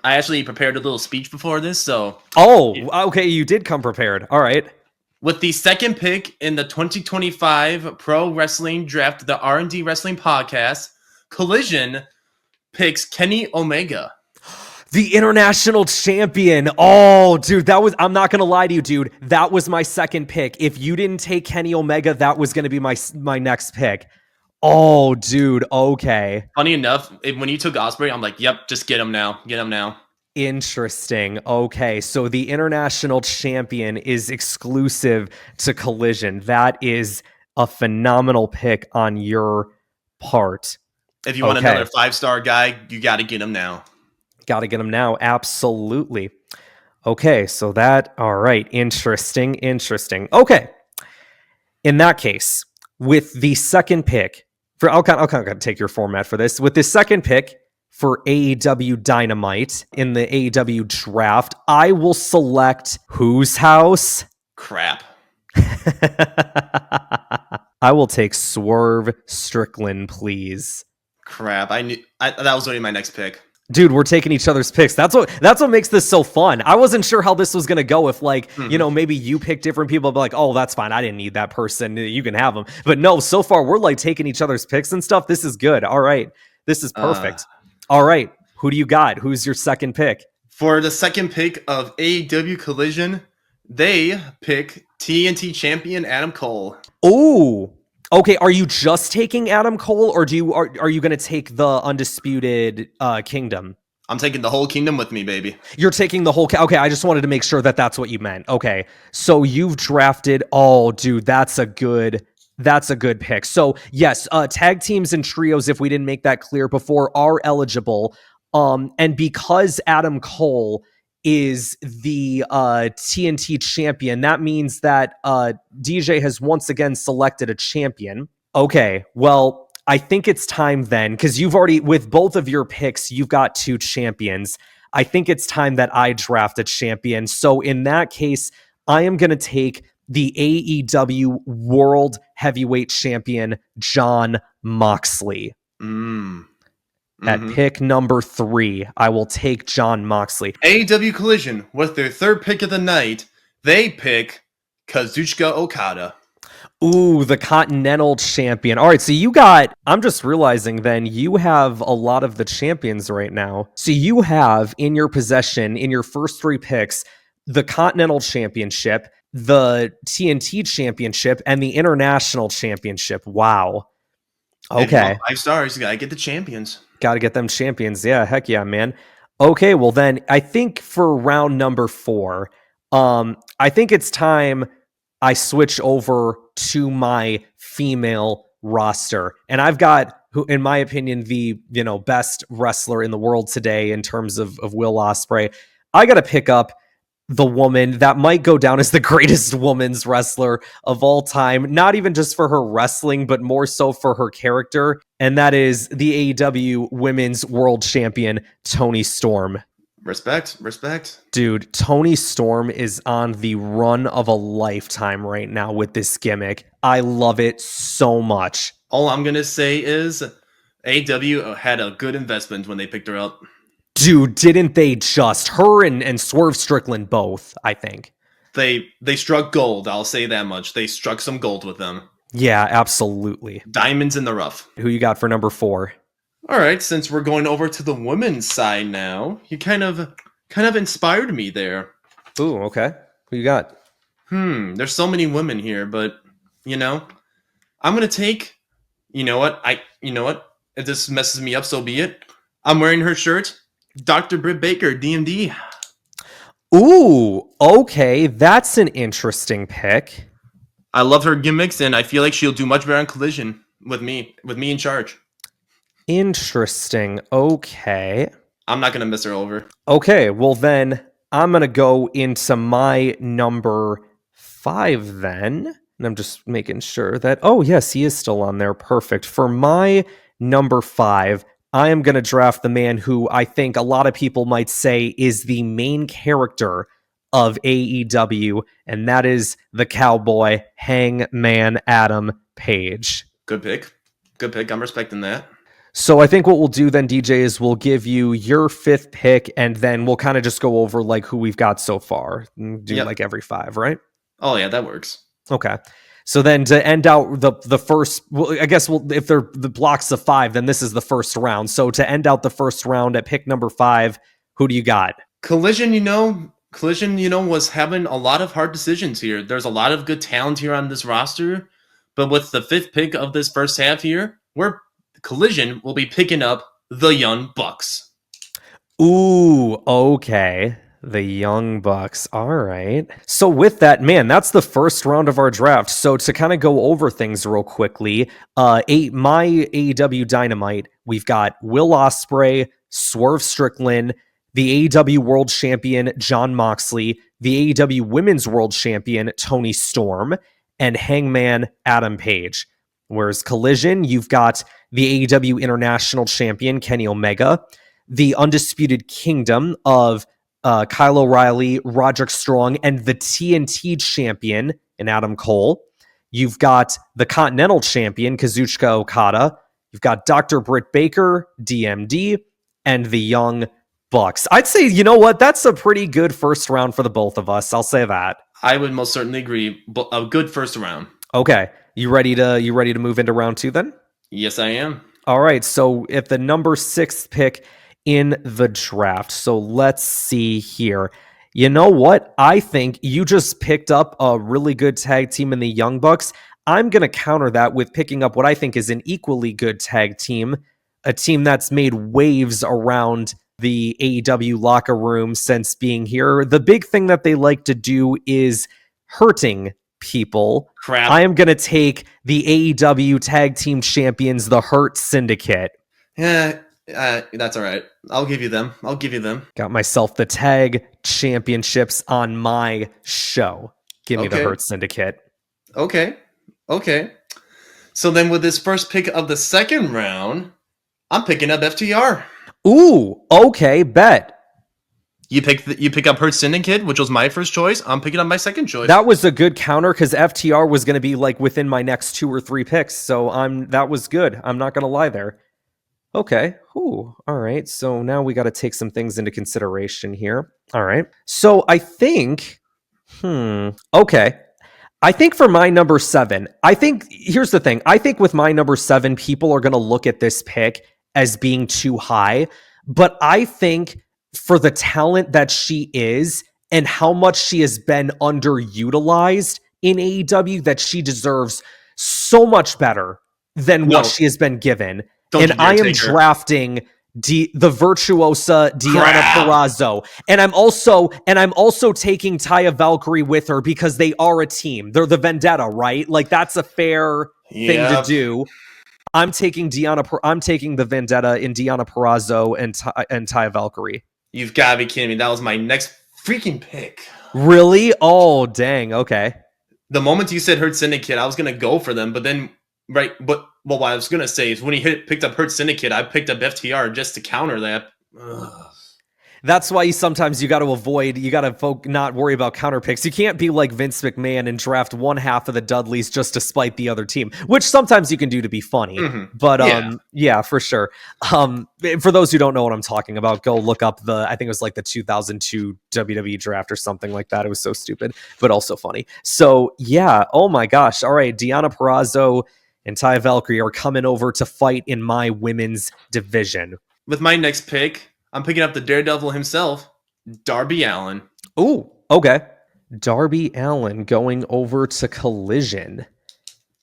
I actually prepared a little speech before this, so... Oh, okay, you did come prepared. All right. With the second pick in the 2025 Pro Wrestling Draft, the R&D Wrestling Podcast, Collision picks Kenny Omega. The international champion. Oh, dude, I'm not going to lie to you, dude. That was my second pick. If you didn't take Kenny Omega, that was going to be my next pick. Oh, dude. Okay. Funny enough, when you took Ospreay, I'm like, yep, just get him now. Get him now. Interesting. Okay. So the international champion is exclusive to Collision. That is a phenomenal pick on your part. If you want another 5-star guy, you got to get him now. Got to get him now. Absolutely. Okay. So all right. Interesting. Okay. In that case, with the second pick, I'll kind of take your format for this. With the second pick for AEW Dynamite in the AEW draft, I will select whose house? Crap. I will take Swerve Strickland, please. Crap. That was already my next pick. Dude, we're taking each other's picks. That's what makes this so fun. I wasn't sure how this was going to go if, like, maybe you pick different people, but like, oh, that's fine. I didn't need that person. You can have them. But no, so far, we're like taking each other's picks and stuff. This is good. All right. This is perfect. All right. Who do you got? Who's your second pick? For the second pick of AEW Collision, they pick TNT champion Adam Cole. Ooh. Okay, are you just taking Adam Cole, or are you going to take the Undisputed Kingdom? I'm taking the whole kingdom with me, baby. You're taking the whole... Okay, I just wanted to make sure that that's what you meant. Okay, so you've drafted... Oh, dude, that's a good pick. So, yes, tag teams and trios, if we didn't make that clear before, are eligible. And because Adam Cole is the TNT champion, that means that DJ has once again selected a champion. Okay, well, I think it's time then, because you've already, with both of your picks, you've got 2 champions. I think it's time that I draft a champion. So in that case, I am going to take the AEW World Heavyweight Champion, John Moxley. At pick number 3, I will take John Moxley. AEW Collision, with their third pick of the night, they pick Kazuchika Okada. Ooh, the Continental Champion. All right, so I'm just realizing then, you have a lot of the champions right now. So you have in your possession, in your first 3 picks, the Continental Championship, the TNT Championship, and the International Championship. Wow. Okay. 5 stars, you gotta get the champions. Got to get them champions. Yeah, heck yeah, man. Okay, well then, I think for round number 4, I think it's time I switch over to my female roster. And I've got, who, in my opinion, the best wrestler in the world today in terms of Will Ospreay. I got to pick up the woman that might go down as the greatest women's wrestler of all time, not even just for her wrestling, but more so for her character. And that is the AEW Women's World Champion, Toni Storm. Respect. Dude, Toni Storm is on the run of a lifetime right now with this gimmick. I love it so much. All I'm going to say is AEW had a good investment when they picked her up. Dude, didn't they just? Her and Swerve Strickland both, I think. They struck gold, I'll say that much. They struck some gold with them. Yeah, absolutely. Diamonds in the rough. Who you got for number 4? All right, since we're going over to the women's side now, you kind of inspired me there. Ooh, okay. Who you got? There's so many women here, but you know, I'm gonna take. You know what? You know what? If this messes me up, so be it. I'm wearing her shirt. Dr. Britt Baker, DMD. Ooh, okay, that's an interesting pick. I love her gimmicks, and I feel like she'll do much better on Collision with me in charge. Interesting. Okay. I'm not gonna miss her over. Okay, well then I'm gonna go into my number 5 then. And I'm just making sure that, oh yes, he is still on there. Perfect. For my number 5, I am gonna draft the man who I think a lot of people might say is the main character of AEW, and that is the Cowboy Hangman Adam Page. Good pick. Good pick. I'm respecting that. So I think what we'll do then, DJ, is we'll give you your 5th pick, and then we'll kind of just go over like who we've got so far. Do like every 5, right? Oh yeah, that works. Okay. So then to end out the first, well, I guess if they're the blocks of 5, then this is the first round. So to end out the first round at pick number 5, who do you got? Collision, was having a lot of hard decisions here. There's a lot of good talent here on this roster, but with the 5th pick of this first half here, Collision will be picking up the Young Bucks. Ooh, okay. The Young Bucks. All right. So with that, man, that's the first round of our draft. So to kind of go over things real quickly, my AEW Dynamite, we've got Will Ospreay, Swerve Strickland, the AEW World Champion Jon Moxley, the AEW Women's World Champion Toni Storm, and Hangman Adam Page. Whereas Collision, you've got the AEW International Champion Kenny Omega, the Undisputed Kingdom of Kyle O'Reilly, Roderick Strong, and the TNT Champion in Adam Cole. You've got the Continental Champion Kazuchika Okada. You've got Dr. Britt Baker, DMD, and the Young Bucks. I'd say, you know what? That's a pretty good first round for the both of us. I'll say that. I would most certainly agree. But a good first round. Okay. You ready to move into round 2 then? Yes, I am. All right. So at the number 6th pick in the draft. So let's see here. You know what? I think you just picked up a really good tag team in the Young Bucks. I'm going to counter that with picking up what I think is an equally good tag team, a team that's made waves around the AEW locker room since being here. The big thing that they like to do is hurting people. Crap. I am going to take the AEW tag team champions, the Hurt Syndicate. Yeah. That's all right. I'll give you them. Got myself the tag championships on my show. Give me the Hurt Syndicate. Okay. So then with this first pick of the second round, I'm picking up FTR. Ooh, okay, bet. You pick up Hurt Syndicate, which was my first choice. I'm picking up my second choice. That was a good counter because FTR was going to be like within my next 2 or 3 picks. So that was good. I'm not going to lie there. Okay. Ooh. All right. So now we got to take some things into consideration here. All right. So I think, okay. I think for my number 7, here's the thing. I think with my number 7, people are going to look at this pick as being too high. But I think for the talent that she is and how much she has been underutilized in AEW, that she deserves so much better than what she has been given. And I am drafting the virtuosa Deonna Purrazzo, and I'm also taking Taya Valkyrie with her because they are a team. They're the Vendetta, right? Like that's a fair thing to do. I'm taking the Vendetta in Deonna Purrazzo and Taya Valkyrie. You've got to be kidding me! That was my next freaking pick. Really? Oh, dang. Okay. The moment you said Hurt Syndicate, I was gonna go for them, but then what I was going to say is when he picked up Hurt Syndicate, I picked up FTR just to counter that. Ugh. That's why you got to not worry about counter picks. You can't be like Vince McMahon and draft one half of the Dudleys just to spite the other team, which sometimes you can do to be funny. Mm-hmm. But yeah, for sure. For those who don't know what I'm talking about, go look up I think it was like the 2002 WWE draft or something like that. It was so stupid, but also funny. So yeah, oh my gosh. All right, Deonna Purrazzo and Taya Valkyrie are coming over to fight in my women's division. With my next pick, I'm picking up the Daredevil himself, Darby Allin. Ooh, okay. Darby Allin going over to Collision.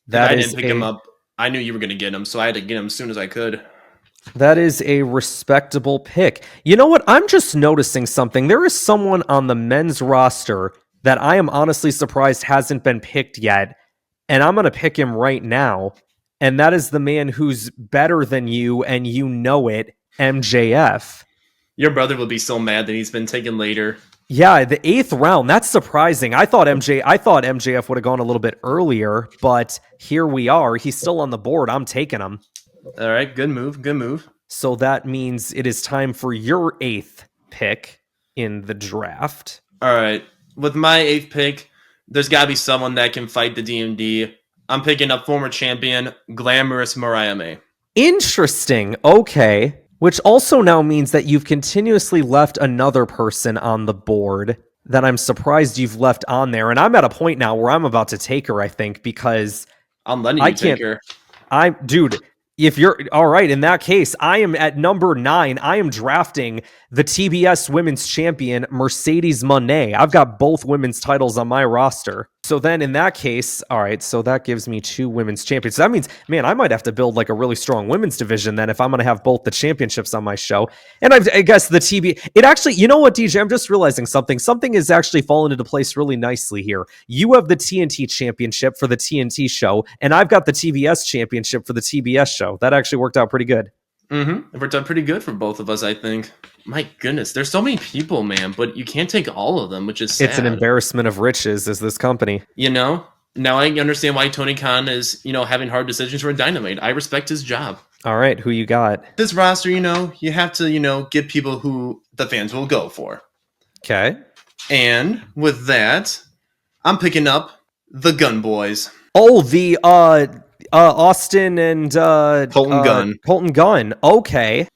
If I didn't pick him up, I knew you were going to get him, so I had to get him as soon as I could. That is a respectable pick. You know what? I'm just noticing something. There is someone on the men's roster that I am honestly surprised hasn't been picked yet, and I'm going to pick him right now. And that is the man who's better than you, and you know it, MJF. Your brother will be so mad that he's been taken later. Yeah, the 8th round. That's surprising. I thought MJF would have gone a little bit earlier, but here we are. He's still on the board. I'm taking him. All right, good move, good move. So that means it is time for your 8th pick in the draft. All right, with my 8th pick, there's got to be someone that can fight the DMD. I'm picking up former champion, Glamorous Mariah May. Interesting. Okay. Which also now means that you've continuously left another person on the board that I'm surprised you've left on there. And I'm at a point now where I'm about to take her, I think, because I'm letting you take her. Dude, if you're all right, in that case, I am at number 9. I am drafting the TBS Women's Champion, Mercedes Moné. I've got both women's titles on my roster. So then in that case, all right, so that gives me 2 women's champions. So that means, man, I might have to build like a really strong women's division then if I'm going to have both the championships on my show. And I guess the it actually, you know what, DJ, I'm just realizing something. Something is actually fallen into place really nicely here. You have the TNT championship for the TNT show, and I've got the TBS championship for the TBS show. That actually worked out pretty good. Mm-hmm. It worked out pretty good for both of us, I think. My goodness, there's so many people, man, but you can't take all of them, which is sad. It's an embarrassment of riches, is this company. You know? Now I understand why Tony Khan is, having hard decisions for Dynamite. I respect his job. All right, who you got? This roster, you have to, get people who the fans will go for. Okay. And with that, I'm picking up the Gun Boys. Oh, the Austin and Colton Gunn. Colton Gunn. Okay.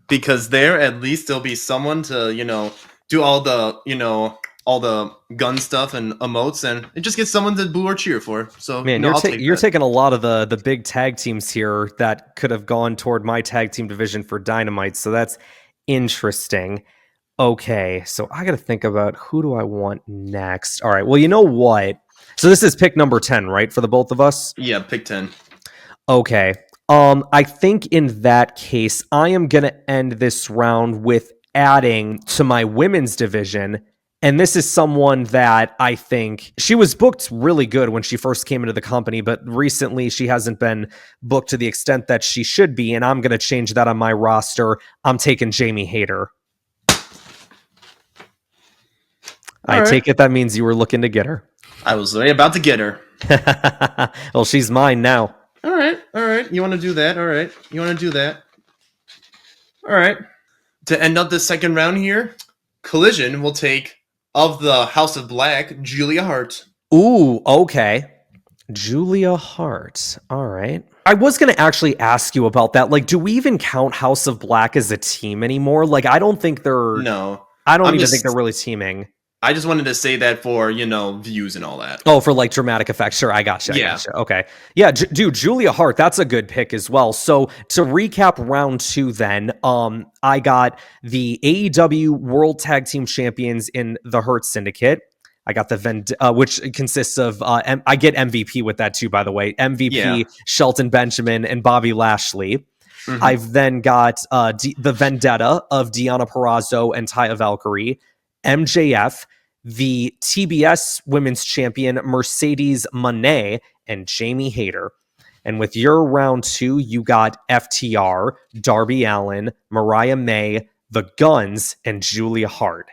Because there at least there'll be someone to, do all the gun stuff and emotes, and it just gets someone to boo or cheer for. So man, you're taking a lot of the big tag teams here that could have gone toward my tag team division for Dynamite. So that's interesting. Okay, so I got to think about who do I want next. All right, well, you know what? So this is pick number 10, right, for the both of us? Yeah, pick 10. Okay. I think in that case, I am going to end this round with adding to my women's division. And this is someone that I think she was booked really good when she first came into the company, but recently she hasn't been booked to the extent that she should be. And I'm going to change that on my roster. I'm taking Jamie Hayter. I take it that means you were looking to get her. I was really about to get her. Well, she's mine now. All right. You want to do that? All right. You want to do that? All right. To end up this second round here, Collision will take, of the House of Black, Julia Hart. Ooh, okay. Julia Hart. All right. I was going to actually ask you about that. Like, do we even count House of Black as a team anymore? Like, I don't think they're... No. I don't even think they're really teaming. I just wanted to say that for, views and all that. Oh, for like dramatic effect. Sure, I gotcha. Okay. Yeah, dude, Julia Hart, that's a good pick as well. So to recap round 2 then, I got the AEW World Tag Team Champions in the Hurt Syndicate. I got the which consists of, I get MVP with that too, by the way. MVP, Shelton Benjamin, and Bobby Lashley. Mm-hmm. I've then got the Vendetta of Deonna Purrazzo and Taya Valkyrie. MJF, the TBS Women's Champion, Mercedes Moné, and Jamie Hayter. And with your round 2, you got FTR, Darby Allin, Mariah May, the Guns, and Julia Hart.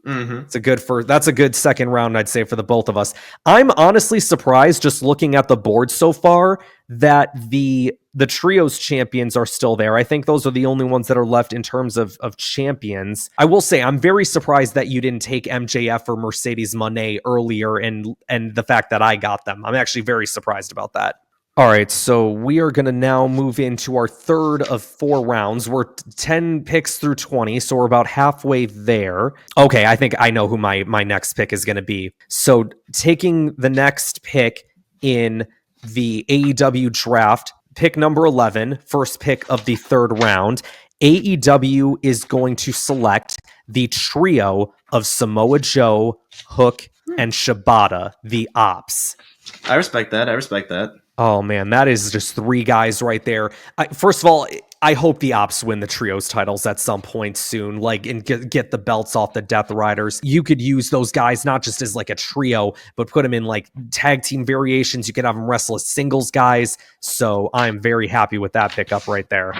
Mm-hmm. That's a good second round, I'd say, for the both of us. I'm honestly surprised, just looking at the board so far, that the trios champions are still there. I think those are the only ones that are left in terms of champions. I will say I'm very surprised that you didn't take MJF or Mercedes Moné earlier, and the fact that I got them. I'm actually very surprised about that. All right, so we are going to now move into our third of 4 rounds. We're 10 picks through 20, so we're about halfway there. Okay, I think I know who my next pick is going to be. So taking the next pick in the AEW draft, pick number 11, first pick of the third round. AEW is going to select the trio of Samoa Joe, Hook, and Shibata, the Ops. I respect that. Oh man, that is just 3 guys right there. First of all, I hope the Ops win the trios titles at some point soon, like, and get the belts off the Death Riders. You could use those guys not just as like a trio, but put them in like tag team variations. You could have them wrestle as singles guys. So I'm very happy with that pickup right there.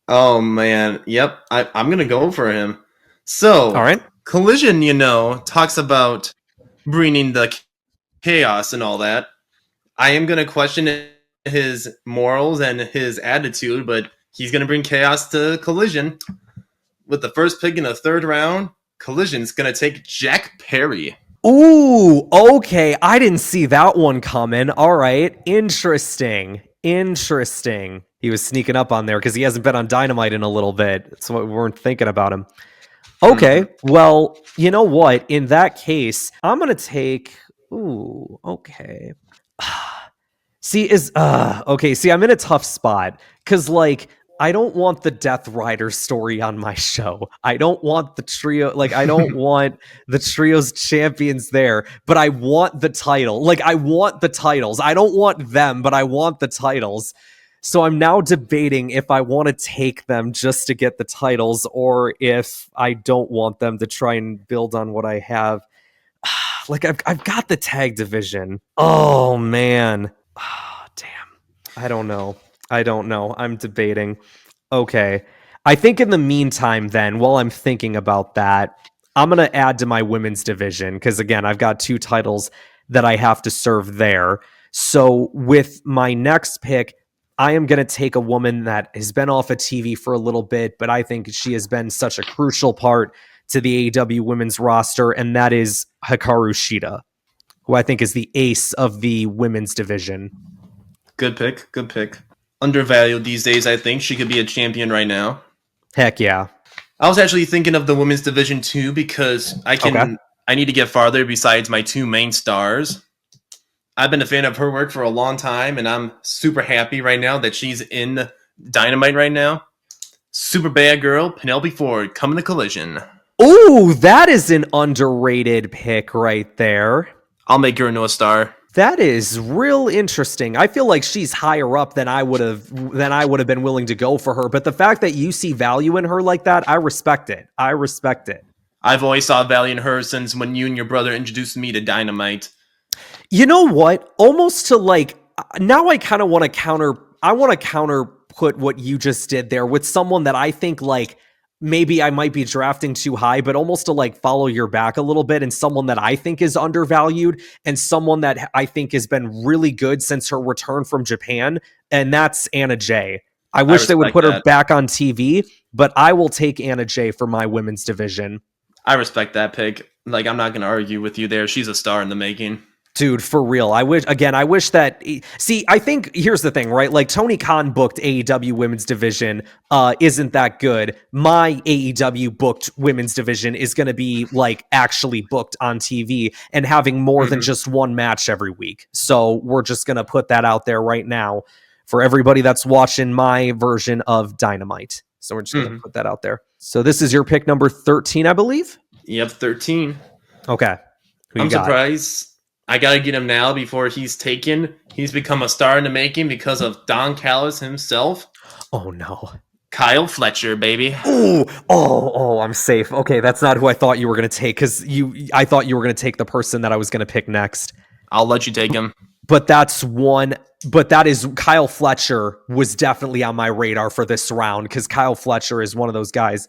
Oh man, yep. I'm gonna go for him. So, All right. Collision, talks about bringing the chaos and all that. I am gonna question his morals and his attitude, but he's gonna bring chaos to Collision. With the first pick in the 3rd round, Collision's gonna take Jack Perry. Ooh, okay. I didn't see that one coming. All right. Interesting. He was sneaking up on there because he hasn't been on Dynamite in a little bit. That's what we weren't thinking about him. Okay. Well, you know what? In that case, I'm going to take... Ooh, okay. See, I'm in a tough spot because, like, I don't want the Death Rider story on my show. I don't want the trio, I don't want the trio's champions there, but I want the title. Like, I want the titles. I don't want them, but I want the titles. So I'm now debating if I want to take them just to get the titles or if I don't want them to try and build on what I have. Like, I've got the tag division. Oh, man. Oh, damn. I don't know. I'm debating. Okay. I think in the meantime, then, while I'm thinking about that, I'm going to add to my women's division because, again, I've got 2 titles that I have to serve there. So with my next pick, I am going to take a woman that has been off of TV for a little bit, but I think she has been such a crucial part to the AEW women's roster, and that is Hikaru Shida, who I think is the ace of the women's division. Good pick. Undervalued these days, I think. She could be a champion right now. Heck yeah. I was actually thinking of the women's division too because I need to get farther besides my 2 main stars. I've been a fan of her work for a long time, and I'm super happy right now that she's in Dynamite right now. Super bad girl, Penelope Ford, coming to Collision. Ooh, that is an underrated pick right there. I'll make her into a star. That is real interesting. I feel like she's higher up than I would have been willing to go for her. But the fact that you see value in her like that, I respect it. I've always saw value in her since when you and your brother introduced me to Dynamite. You know what? Almost to now I kind of want to counter put what you just did there with someone that I think maybe I might be drafting too high, but almost to follow your back a little bit, and someone that I think is undervalued and someone that I think has been really good since her return from Japan, and that's Anna Jay. I wish they would put her back on TV, but I will take Anna Jay for my women's division. I respect that pick. I'm not going to argue with you there. She's a star in the making. Dude, for real. I wish that... See, I think here's the thing, right? Tony Khan booked AEW women's division isn't that good. My AEW booked women's division is going to be actually booked on TV and having more than just one match every week. So we're just going to put that out there right now for everybody that's watching my version of Dynamite. So we're just going to put that out there. So this is your pick number 13, I believe? Yep, 13. Okay. I'm surprised. I gotta get him now before he's taken. He's become a star in the making because of Don Callis himself. Oh no. Kyle Fletcher, baby. Oh, I'm safe. Okay, that's not who I thought you were gonna take, because I thought you were gonna take the person that I was gonna pick next. I'll let you take him. But Kyle Fletcher was definitely on my radar for this round, because Kyle Fletcher is one of those guys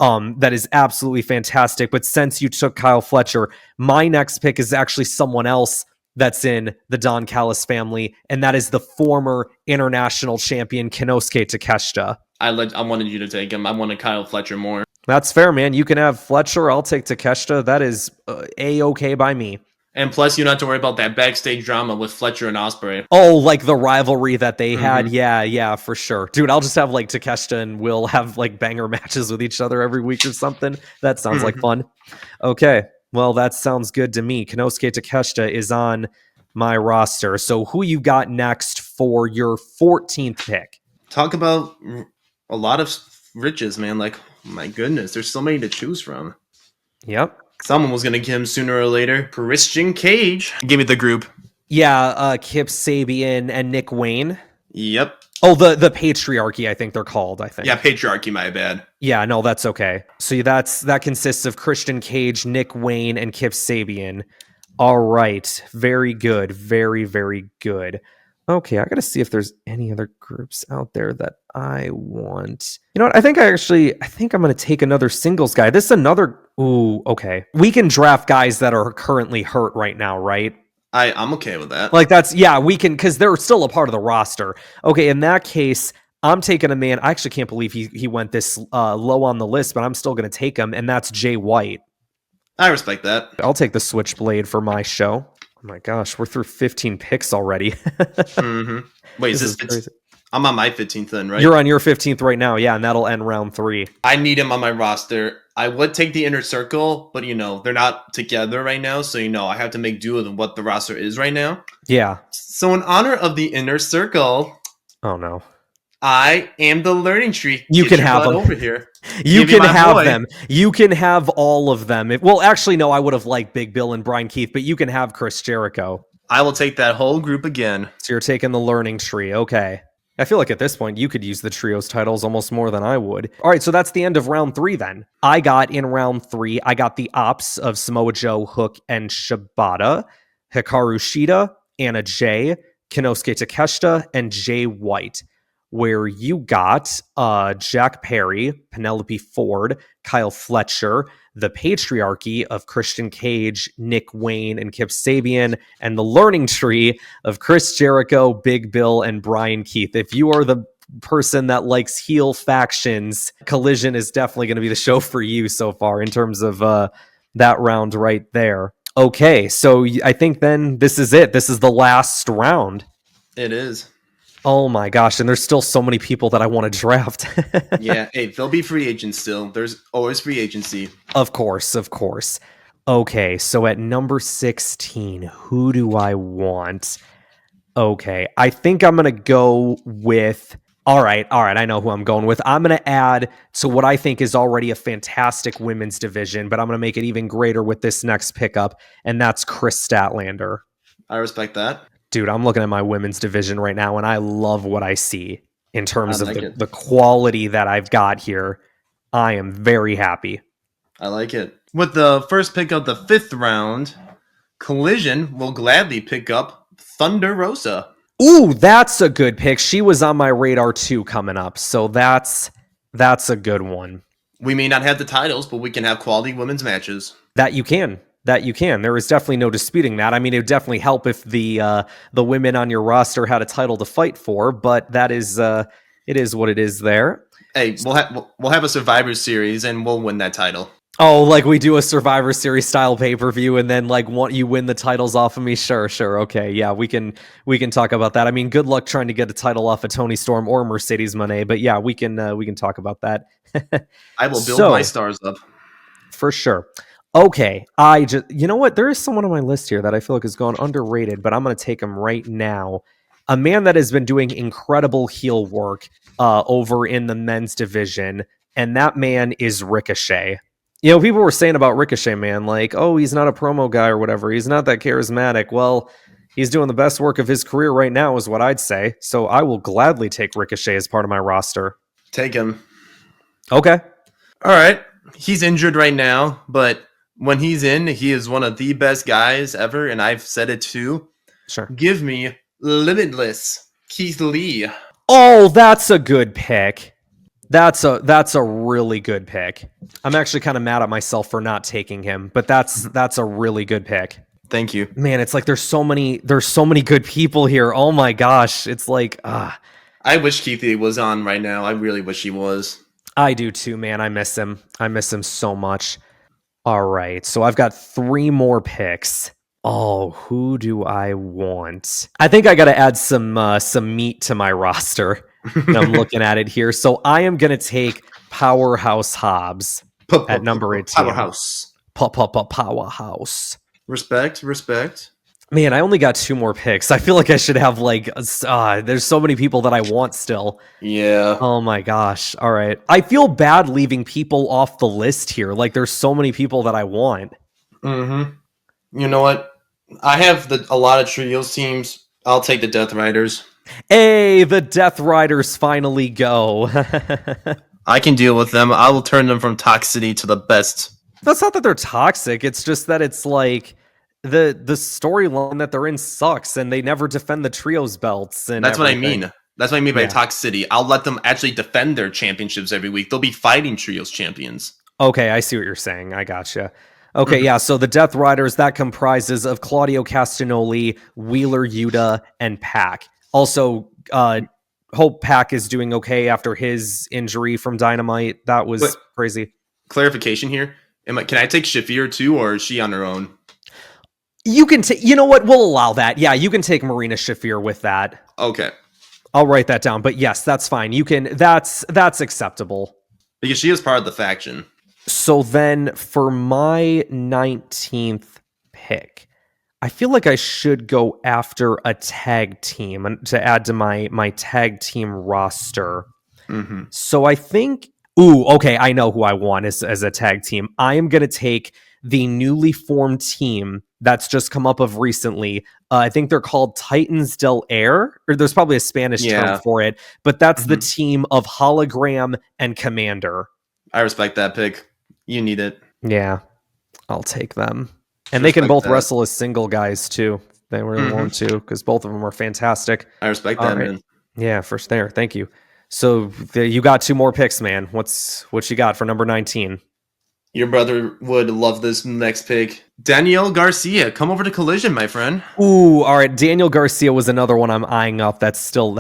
that is absolutely fantastic. But since you took Kyle Fletcher, my next pick is actually someone else that's in the Don Callis family, and that is the former international champion Kinosuke Takeshita. I wanted you to take him. I wanted Kyle Fletcher more. That's fair, man. You can have Fletcher. I'll take Takeshita. That is A-okay by me. And plus, you don't have to worry about that backstage drama with Fletcher and Ospreay. Oh, the rivalry that they had. Yeah, for sure. Dude, I'll just have Takeshita and Will have banger matches with each other every week or something. That sounds like fun. Okay, well, that sounds good to me. Kinosuke Takeshita is on my roster. So who you got next for your 14th pick? Talk about a lot of riches, man. Like, my goodness, there's so many to choose from. Yep. Someone was gonna get him sooner or later. Christian Cage. Give me the group. Yeah, Kip Sabian and Nick Wayne. Yep. Oh, the Patriarchy, I think they're called, I think. Yeah, Patriarchy, my bad. Yeah, no, that's okay. So that consists of Christian Cage, Nick Wayne, and Kip Sabian. All right. Very good. Very, very good. Okay, I got to see if there's any other groups out there that I want. You know what? I think I'm going to take another singles guy. This is another... Ooh, okay. We can draft guys that are currently hurt right now, right? I'm okay with that. Like we can, because they're still a part of the roster. Okay, in that case, I'm taking a man. I actually can't believe he went this low on the list, but I'm still going to take him, and that's Jay White. I respect that. I'll take the Switchblade for my show. Oh my gosh, we're through 15 picks already. Mm-hmm. Wait, is this I'm on my 15th then, right? You're on your 15th right now, yeah, and that'll end round 3. I need him on my roster. I would take the Inner Circle, but they're not together right now, so I have to make do with what the roster is right now. Yeah. So in honor of the Inner Circle, oh no, I am the learning tree. You can have them over here. You can have them. You can have all of them. Well, actually, no, I would have liked Big Bill and Brian Keith, but you can have Chris Jericho. I will take that whole group again. So you're taking the learning tree. Okay. I feel like at this point, you could use the trios titles almost more than I would. All right, so that's the end of round 3 then. I got in round 3, I got the ops of Samoa Joe, Hook, and Shibata, Hikaru Shida, Anna Jay, Kinosuke Takeshita, and Jay White. Where you got Jack Perry, Penelope Ford, Kyle Fletcher, the Patriarchy of Christian Cage, Nick Wayne, and Kip Sabian, and the Learning Tree of Chris Jericho, Big Bill, and Brian Keith. If you are the person that likes heel factions, Collision is definitely going to be the show for you so far in terms of that round right there. Okay, so I think then this is it. This is the last round. It is. Oh my gosh, and there's still so many people that I want to draft. Yeah, hey, they'll be free agents still. There's always free agency. Of course. Okay, so at number 16, who do I want? Okay, I think I'm going to go with... All right, I know who I'm going with. I'm going to add to what I think is already a fantastic women's division, but I'm going to make it even greater with this next pickup, and that's Chris Statlander. I respect that. Dude, I'm looking at my women's division right now, and I love what I see in terms of the quality that I've got here. I am very happy. I like it. With the first pick of the 5th round, Collision will gladly pick up Thunder Rosa. Ooh, that's a good pick. She was on my radar too coming up, so that's a good one. We may not have the titles, but we can have quality women's matches. That you can. There is definitely no disputing that. I mean, it would definitely help if the women on your roster had a title to fight for, but that is it is what it is there. Hey, we'll have a Survivor Series and we'll win that title. Oh, like we do a Survivor Series style pay-per-view and then you win the titles off of me? Sure. Okay, yeah, we can talk about that. I mean, good luck trying to get a title off of Toni Storm or Mercedes Moné, but yeah, we can talk about that. I will build my stars up. For sure. Okay, you know what? There is someone on my list here that I feel like is going underrated, but I'm going to take him right now. A man that has been doing incredible heel work over in the men's division, and that man is Ricochet. People were saying about Ricochet, man, like, oh, he's not a promo guy or whatever. He's not that charismatic. Well, he's doing the best work of his career right now is what I'd say. So I will gladly take Ricochet as part of my roster. Take him. Okay. All right. He's injured right now, but when he's in, he is one of the best guys ever, and I've said it too. Sure. Give me Limitless Keith Lee. Oh, that's a good pick. That's a really good pick. I'm actually kind of mad at myself for not taking him, but that's a really good pick. Thank you. Man, it's like there's so many good people here. Oh my gosh, it's like I wish Keith Lee was on right now. I really wish he was. I do too, man. I miss him so much. All right, so I've got 3 more picks. Oh, who do I want? I think I got to add some meat to my roster. I'm looking at it here. So I am going to take Powerhouse Hobbs at number 18. Powerhouse. Powerhouse. Respect. Man, I only got 2 more picks. I feel like I should have like there's so many people that I want still. Yeah. Oh my gosh. All right. I feel bad leaving people off the list here. Like there's so many people that I want. Mm-hmm. You know what? I have a lot of trios teams. I'll take the Death Riders. Hey, the Death Riders finally go. I can deal with them. I will turn them from toxicity to the best. That's not that they're toxic. It's just that it's like the storyline that they're in sucks and they never defend the trios belts and That's everything. what I mean. That's what I mean by Yeah. toxicity. I'll let them actually defend their championships every week. They'll be fighting trios champions. Okay, I see what you're saying. I gotcha. Okay, yeah, so the Death Riders, that comprises of Claudio Castagnoli, Wheeler Yuta, and Pac. Also, hope Pac is doing okay after his injury from Dynamite. That was crazy. Clarification here. Can I take Shafir too, or is she on her own? You can take, you know what? We'll allow that. Yeah, you can take Marina Shafir with that. Okay. I'll write that down. But yes, that's fine. You can, that's acceptable. Because she is part of the faction. So then for my 19th pick, I feel like I should go after a tag team to add to my tag team roster. Mm-hmm. So I think, okay, I know who I want as a tag team. I am going to take the newly formed team that's just come up of recently. I think they're called Titans del Air, or there's probably a Spanish term for it, but that's the team of Hologram and Commander. I respect that pick. You need it. Yeah, I'll take them. And they can both wrestle as single guys too. They really want to, because both of them are fantastic. I respect that, man. Yeah, first there. Thank you. So you got 2 more picks, man. What you got for number 19? Your brother would love this next pick. Daniel Garcia, come over to Collision, my friend. Ooh, all right. Daniel Garcia was another one I'm eyeing up. That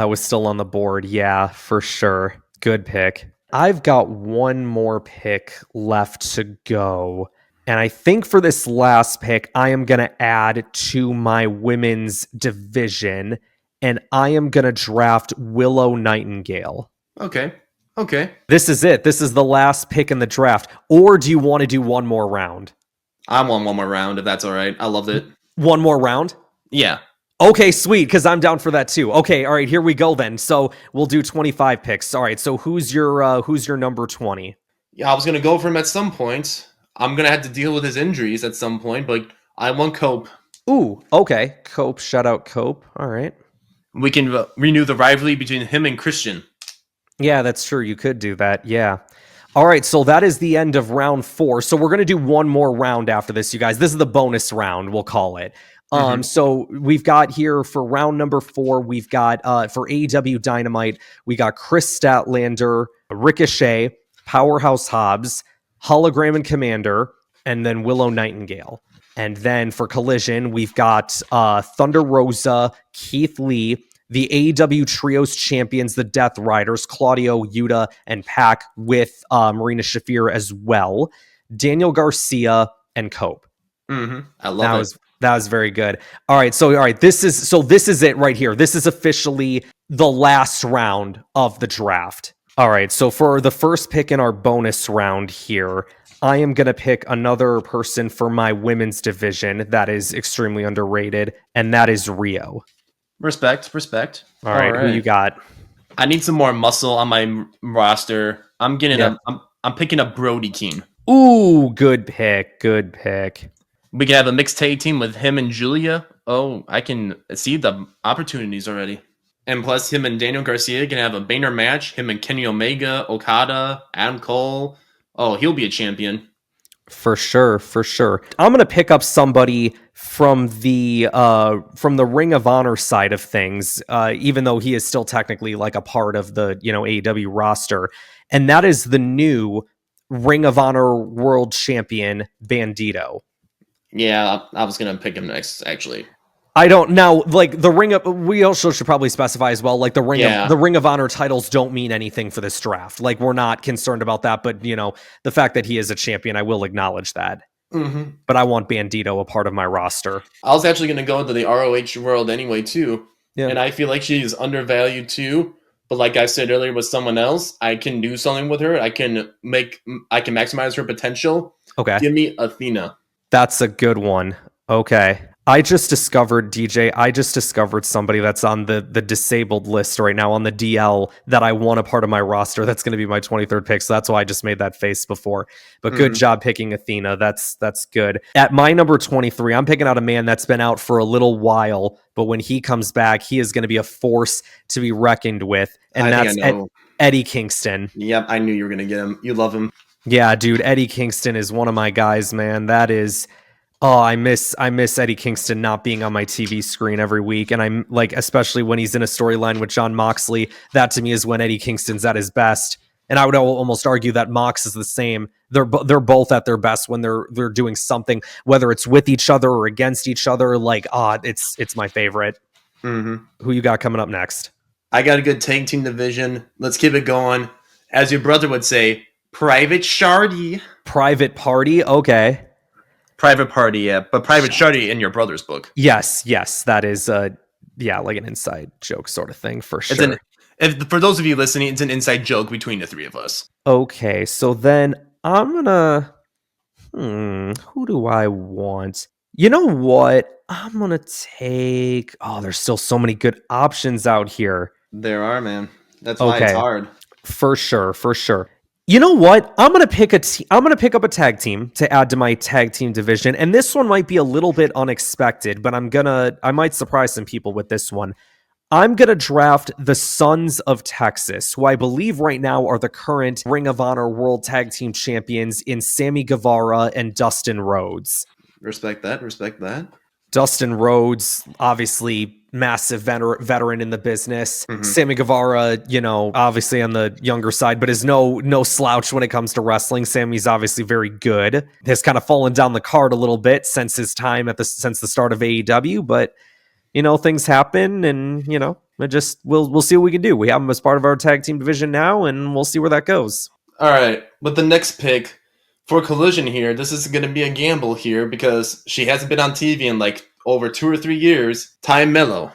was still on the board. Yeah, for sure. Good pick. I've got 1 more pick left to go. And I think for this last pick, I am going to add to my women's division, and I am going to draft Willow Nightingale. Okay. This is it. This is the last pick in the draft. Or do you want to do 1 more round? I want 1 more round, if that's all right. I loved it. 1 more round? Yeah. Okay, sweet, because I'm down for that too. Okay, all right, here we go then. So we'll do 25 picks. All right, so who's your number 20? Yeah, I was going to go for him at some point. I'm going to have to deal with his injuries at some point, but I want Cope. Ooh, okay. Cope, shout out Cope. All right. We can renew the rivalry between him and Christian. Yeah, that's true. You could do that. Yeah. All right, so that is the end of round 4. So we're going to do 1 more round after this, you guys. This is the bonus round, we'll call it. So we've got here for round number 4, we've got for AEW Dynamite, we got Chris Statlander, Ricochet, Powerhouse Hobbs, Hologram and Commander, and then Willow Nightingale. And then for Collision, we've got Thunder Rosa, Keith Lee, the AEW Trios champions, the Death Riders, Claudio, Yuta, and Pac, with Marina Shafir as well, Daniel Garcia, and Cope. I love it. That was very good. All right, this is it right here. This is officially the last round of the draft. All right, so for the first pick in our bonus round here, I am going to pick another person for my women's division that is extremely underrated, and that is Rio. Respect. All right, who you got? I need some more muscle on my roster. I'm picking up Brody King. Ooh, good pick. We can have a mixed tag team with him and Julia. Oh, I can see the opportunities already. And plus, him and Daniel Garcia can have a banner match. Him and Kenny Omega, Okada, Adam Cole. Oh, he'll be a champion. For sure. I'm going to pick up somebody from the Ring of Honor side of things, even though he is still technically like a part of the, AEW roster. And that is the new Ring of Honor World Champion, Bandito. Yeah, I was going to pick him next, actually. I don't now, like the Ring of, we also should probably specify as well, like the Ring of Honor titles don't mean anything for this draft. Like we're not concerned about that, but the fact that he is a champion, I will acknowledge that. But I want Bandito a part of my roster. I was actually going to go into the ROH world anyway too. Yeah. And I feel like she's undervalued too. But like I said earlier with someone else, I can do something with her. I can maximize her potential. Okay. Give me Athena. That's a good one. Okay. I just discovered, DJ, I just discovered somebody that's on the disabled list right now on the DL that I want a part of my roster. That's going to be my 23rd pick. So that's why I just made that face before. But good job picking Athena. That's good. At my number 23, I'm picking out a man that's been out for a little while, but when he comes back, he is going to be a force to be reckoned with. And that's Eddie Kingston. Yep, I knew you were going to get him. You love him. Yeah, dude, Eddie Kingston is one of my guys, man. That is... Oh, I miss Eddie Kingston not being on my TV screen every week. And I'm like, especially when he's in a storyline with Jon Moxley, that to me is when Eddie Kingston's at his best. And I would almost argue that Mox is the same. They're both at their best when they're doing something, whether it's with each other or against each other. Like, it's my favorite. Who you got coming up next? I got a good tag team division. Let's keep it going. As your brother would say, Private Shardy. Private Party? Okay. Private Party, yeah, but Private Shardy in your brother's book. Yes, that is, like an inside joke sort of thing for sure. For those of you listening, it's an inside joke between the three of us. Okay, so then I'm gonna, who do I want? You know what? I'm gonna take. Oh, there's still so many good options out here. There are, man. That's why it's hard. For sure. You know what? I'm gonna pick up a tag team to add to my tag team division, and this one might be a little bit unexpected, but I might surprise some people with this one. I'm gonna draft the Sons of Texas, who I believe right now are the current Ring of Honor World Tag Team Champions in Sammy Guevara and Dustin Rhodes. Respect that. Dustin Rhodes, obviously massive veteran in the business. Sammy Guevara, obviously on the younger side, but is no slouch when it comes to wrestling. Sammy's obviously very good. Has kind of fallen down the card a little bit since his time since the start of AEW, but things happen, and we'll see what we can do. We have him as part of our tag team division now, and we'll see where that goes. All right, with the next pick for Collision here, this is going to be a gamble here because she hasn't been on TV in like over 2 or 3 years. Ty Mello.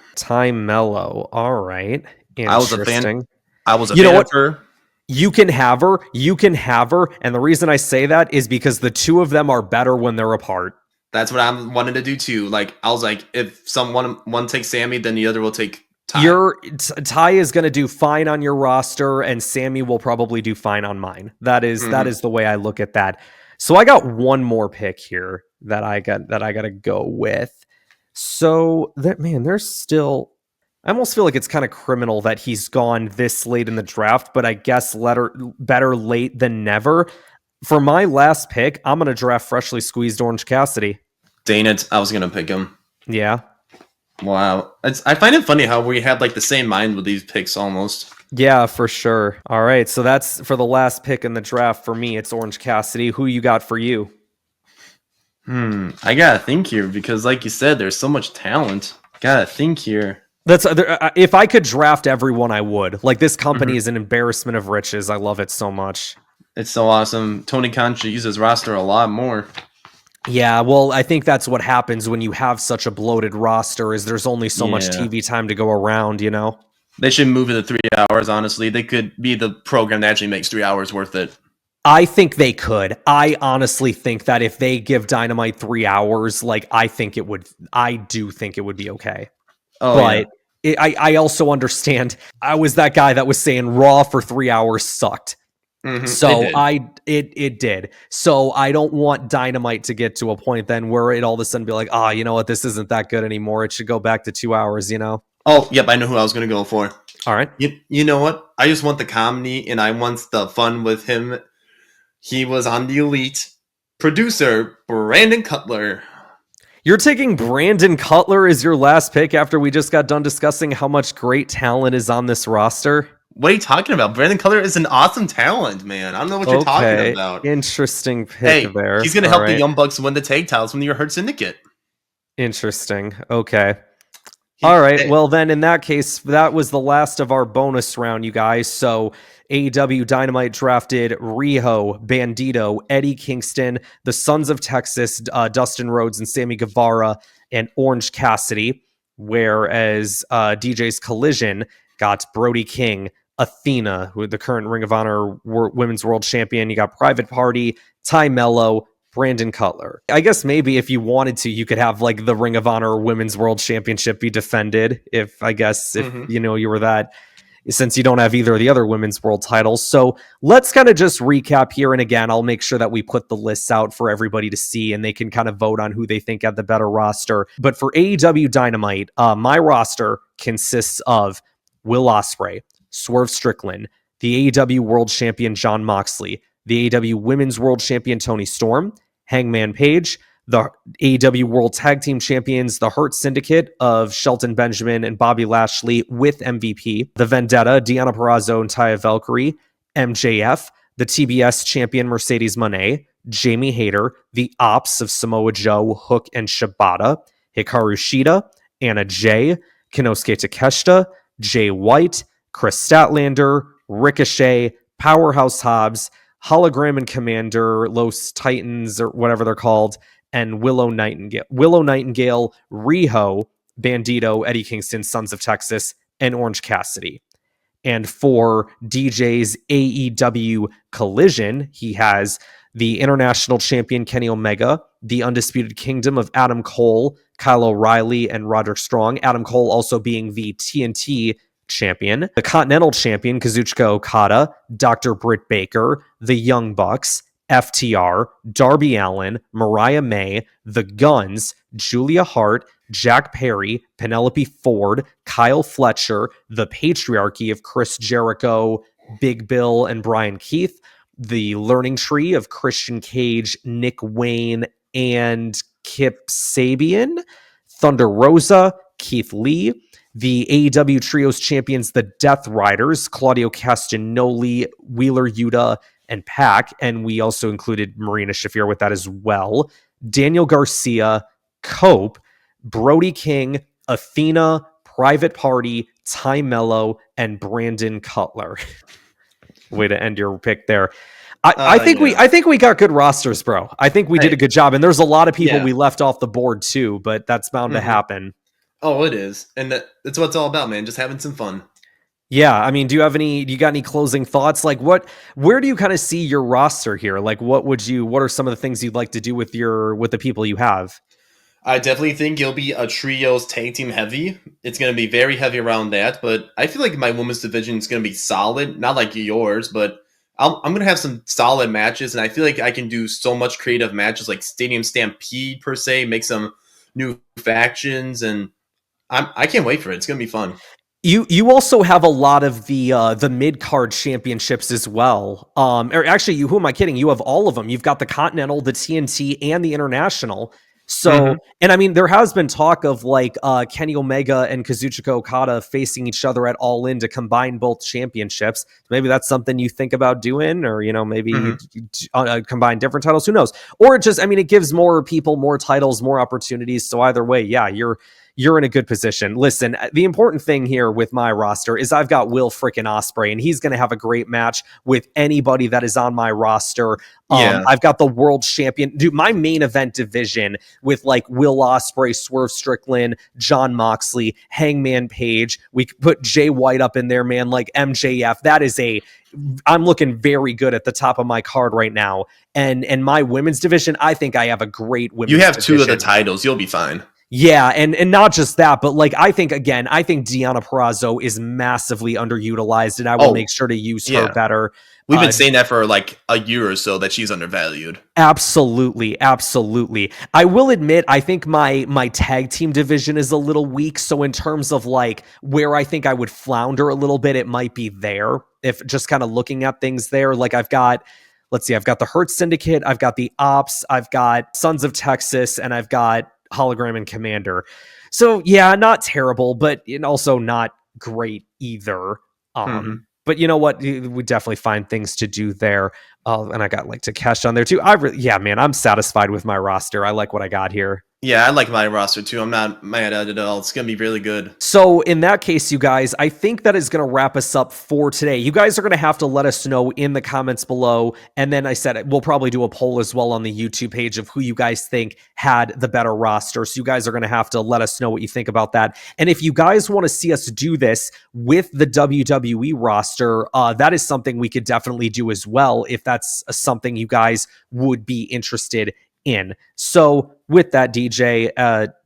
All right. I was a fan. Of her. You can have her. And the reason I say that is because the two of them are better when they're apart. That's what I'm wanting to do too. Like, I was like, if one takes Sammy, then the other will take Ty. Ty is going to do fine on your roster, and Sammy will probably do fine on mine. That is the way I look at that. So I got one more pick here that I got to go with. So there's still. I almost feel like it's kind of criminal that he's gone this late in the draft, but I guess better late than never. For my last pick, I'm going to draft freshly squeezed Orange Cassidy. Dang it, I was going to pick him. Yeah. Wow. I find it funny how we had like the same mind with these picks almost. Yeah, for sure. All right, so that's for the last pick in the draft for me. It's Orange Cassidy. Who you got for you? I got to think here because like you said, there's so much talent. Got to think here. If I could draft everyone, I would. Like, this company is an embarrassment of riches. I love it so much. It's so awesome. Tony Khan should use his roster a lot more. Yeah, well, I think that's what happens when you have such a bloated roster, is there's only so much TV time to go around, They should move it to 3 hours, honestly. They could be the program that actually makes 3 hours worth it. I think they could. I honestly think that if they give Dynamite 3 hours, I do think it would be okay. Oh, but I also understand. I was that guy that was saying Raw for 3 hours sucked. So it did. So I don't want Dynamite to get to a point then where it all of a sudden be like, you know what, this isn't that good anymore. It should go back to 2 hours, Oh, yep, I know who I was going to go for. All right. You know what? I just want the comedy and I want the fun with him. He was on the Elite. Producer, Brandon Cutler. You're taking Brandon Cutler as your last pick after we just got done discussing how much great talent is on this roster? What are you talking about? Brandon Cutler is an awesome talent, man. I don't know what you're talking about. Interesting pick there. He's going to help the Young Bucks win the tag titles from the Hurt Syndicate. Interesting. Okay. All right. Well, then in that case, that was the last of our bonus round, you guys. So AEW Dynamite drafted Riho, Bandito, Eddie Kingston, the Sons of Texas, Dustin Rhodes and Sammy Guevara, and Orange Cassidy. Whereas DJ's Collision got Brody King, Athena, who the current Ring of Honor Women's World Champion. You got Private Party, Ty Mello, Brandon Cutler. I guess maybe if you wanted to, you could have like the Ring of Honor Women's World Championship be defended. If you know, you were that, since you don't have either of the other women's world titles. So let's kind of just recap here. And again, I'll make sure that we put the lists out for everybody to see and they can kind of vote on who they think had the better roster. But for AEW Dynamite, my roster consists of Will Ospreay, Swerve Strickland, the AEW World Champion Jon Moxley, the AEW Women's World Champion Toni Storm, Hangman Page, the AEW World Tag Team Champions, the Hurt Syndicate of Shelton Benjamin and Bobby Lashley with MVP, the Vendetta, Deonna Purrazzo and Taya Valkyrie, MJF, the TBS Champion Mercedes Moné, Jamie Hayter, the Ops of Samoa Joe, Hook and Shibata, Hikaru Shida, Anna Jay, Konosuke Takeshita, Jay White, Chris Statlander, Ricochet, Powerhouse Hobbs, Hologram and Commander, Los Titans, or whatever they're called, and Willow Nightingale, Riho, Bandito, Eddie Kingston, Sons of Texas, and Orange Cassidy. And for DJ's AEW Collision, he has the International Champion Kenny Omega, the Undisputed Kingdom of Adam Cole, Kyle O'Reilly, and Roderick Strong. Adam Cole also being the TNT Champion, the Continental Champion Kazuchika Okada, Dr. Britt Baker, the Young Bucks, FTR, Darby Allin, Mariah May, The Guns, Julia Hart, Jack Perry, Penelope Ford, Kyle Fletcher, the Patriarchy of Chris Jericho, Big Bill, and Brian Keith, the Learning Tree of Christian Cage, Nick Wayne, and Kip Sabian, Thunder Rosa, Keith Lee, the AEW Trios Champions, the Death Riders, Claudio Castagnoli, Wheeler Yuta, and Pac, and we also included Marina Shafir with that as well. Daniel Garcia, Cope, Brody King, Athena, Private Party, Ty Mello, and Brandon Cutler. Way to end your pick there. I think we got good rosters, bro. I think we did a good job, and there's a lot of people we left off the board too, but that's bound to happen. Oh, it is, and that's what it's all about, man. Just having some fun. Yeah, I mean, do you got any closing thoughts? Like, where do you kind of see your roster here? Like, what are some of the things you'd like to do with the people you have? I definitely think it'll be a trios tag team heavy. It's going to be very heavy around that, but I feel like my women's division is going to be solid. Not like yours, but I'm going to have some solid matches, and I feel like I can do so much creative matches like Stadium Stampede per se, make some new factions, and I can't wait for it. It's going to be fun. You also have a lot of the mid-card championships as well. Or actually, who am I kidding? You have all of them. You've got the Continental, the TNT, and the International. So, and I mean, there has been talk of like Kenny Omega and Kazuchika Okada facing each other at All In to combine both championships. Maybe that's something you think about doing, or, you know, maybe combine different titles. Who knows? Or it just, I mean, it gives more people more titles, more opportunities. So either way, yeah, you're in a good position. Listen, the important thing here with my roster is I've got Will frickin' Ospreay, and he's going to have a great match with anybody that is on my roster. I've got the world champion. Dude, my main event division with like Will Ospreay, Swerve Strickland, Jon Moxley, Hangman Page. We put Jay White up in there, man, like MJF. I'm looking very good at the top of my card right now. And my women's division, I think I have a great women's division. You have two of the titles. You'll be fine. Yeah, and not just that, but like I think Deonna Purrazzo is massively underutilized, and I will make sure to use her better. We've been saying that for like a year or so, that she's undervalued. Absolutely. I will admit, I think my tag team division is a little weak. So in terms of like where I think I would flounder a little bit, it might be there. If just kind of looking at things there, like I've got the Hurt Syndicate, I've got the Ops, I've got Sons of Texas, and I've got Hologram and Commander. So yeah, not terrible, but also not great either. But you know what? We definitely find things to do there. And I got like Takesh on there too. I'm satisfied with my roster. I like what I got here. Yeah, I like my roster too. I'm not mad at it at all. It's going to be really good. So in that case, you guys, I think that is going to wrap us up for today. You guys are going to have to let us know in the comments below. And then I said we'll probably do a poll as well on the YouTube page of who you guys think had the better roster. So you guys are going to have to let us know what you think about that. And if you guys want to see us do this with the WWE roster, that is something we could definitely do as well, if that's something you guys would be interested in. So with that, DJ,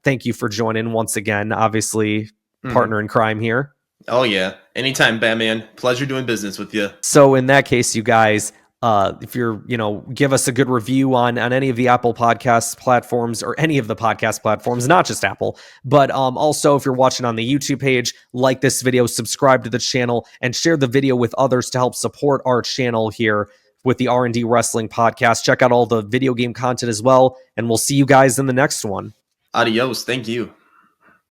thank you for joining once again. Obviously, partner in crime here. Oh yeah, anytime, Batman. Pleasure doing business with you. So in that case, you guys, if you're, give us a good review on any of the Apple Podcasts platforms or any of the podcast platforms, not just Apple, but also if you're watching on the YouTube page, like this video, subscribe to the channel, and share the video with others to help support our channel here with the R&D Wrestling Podcast. Check out all the video game content as well, and we'll see you guys in the next one. Adios. Thank you.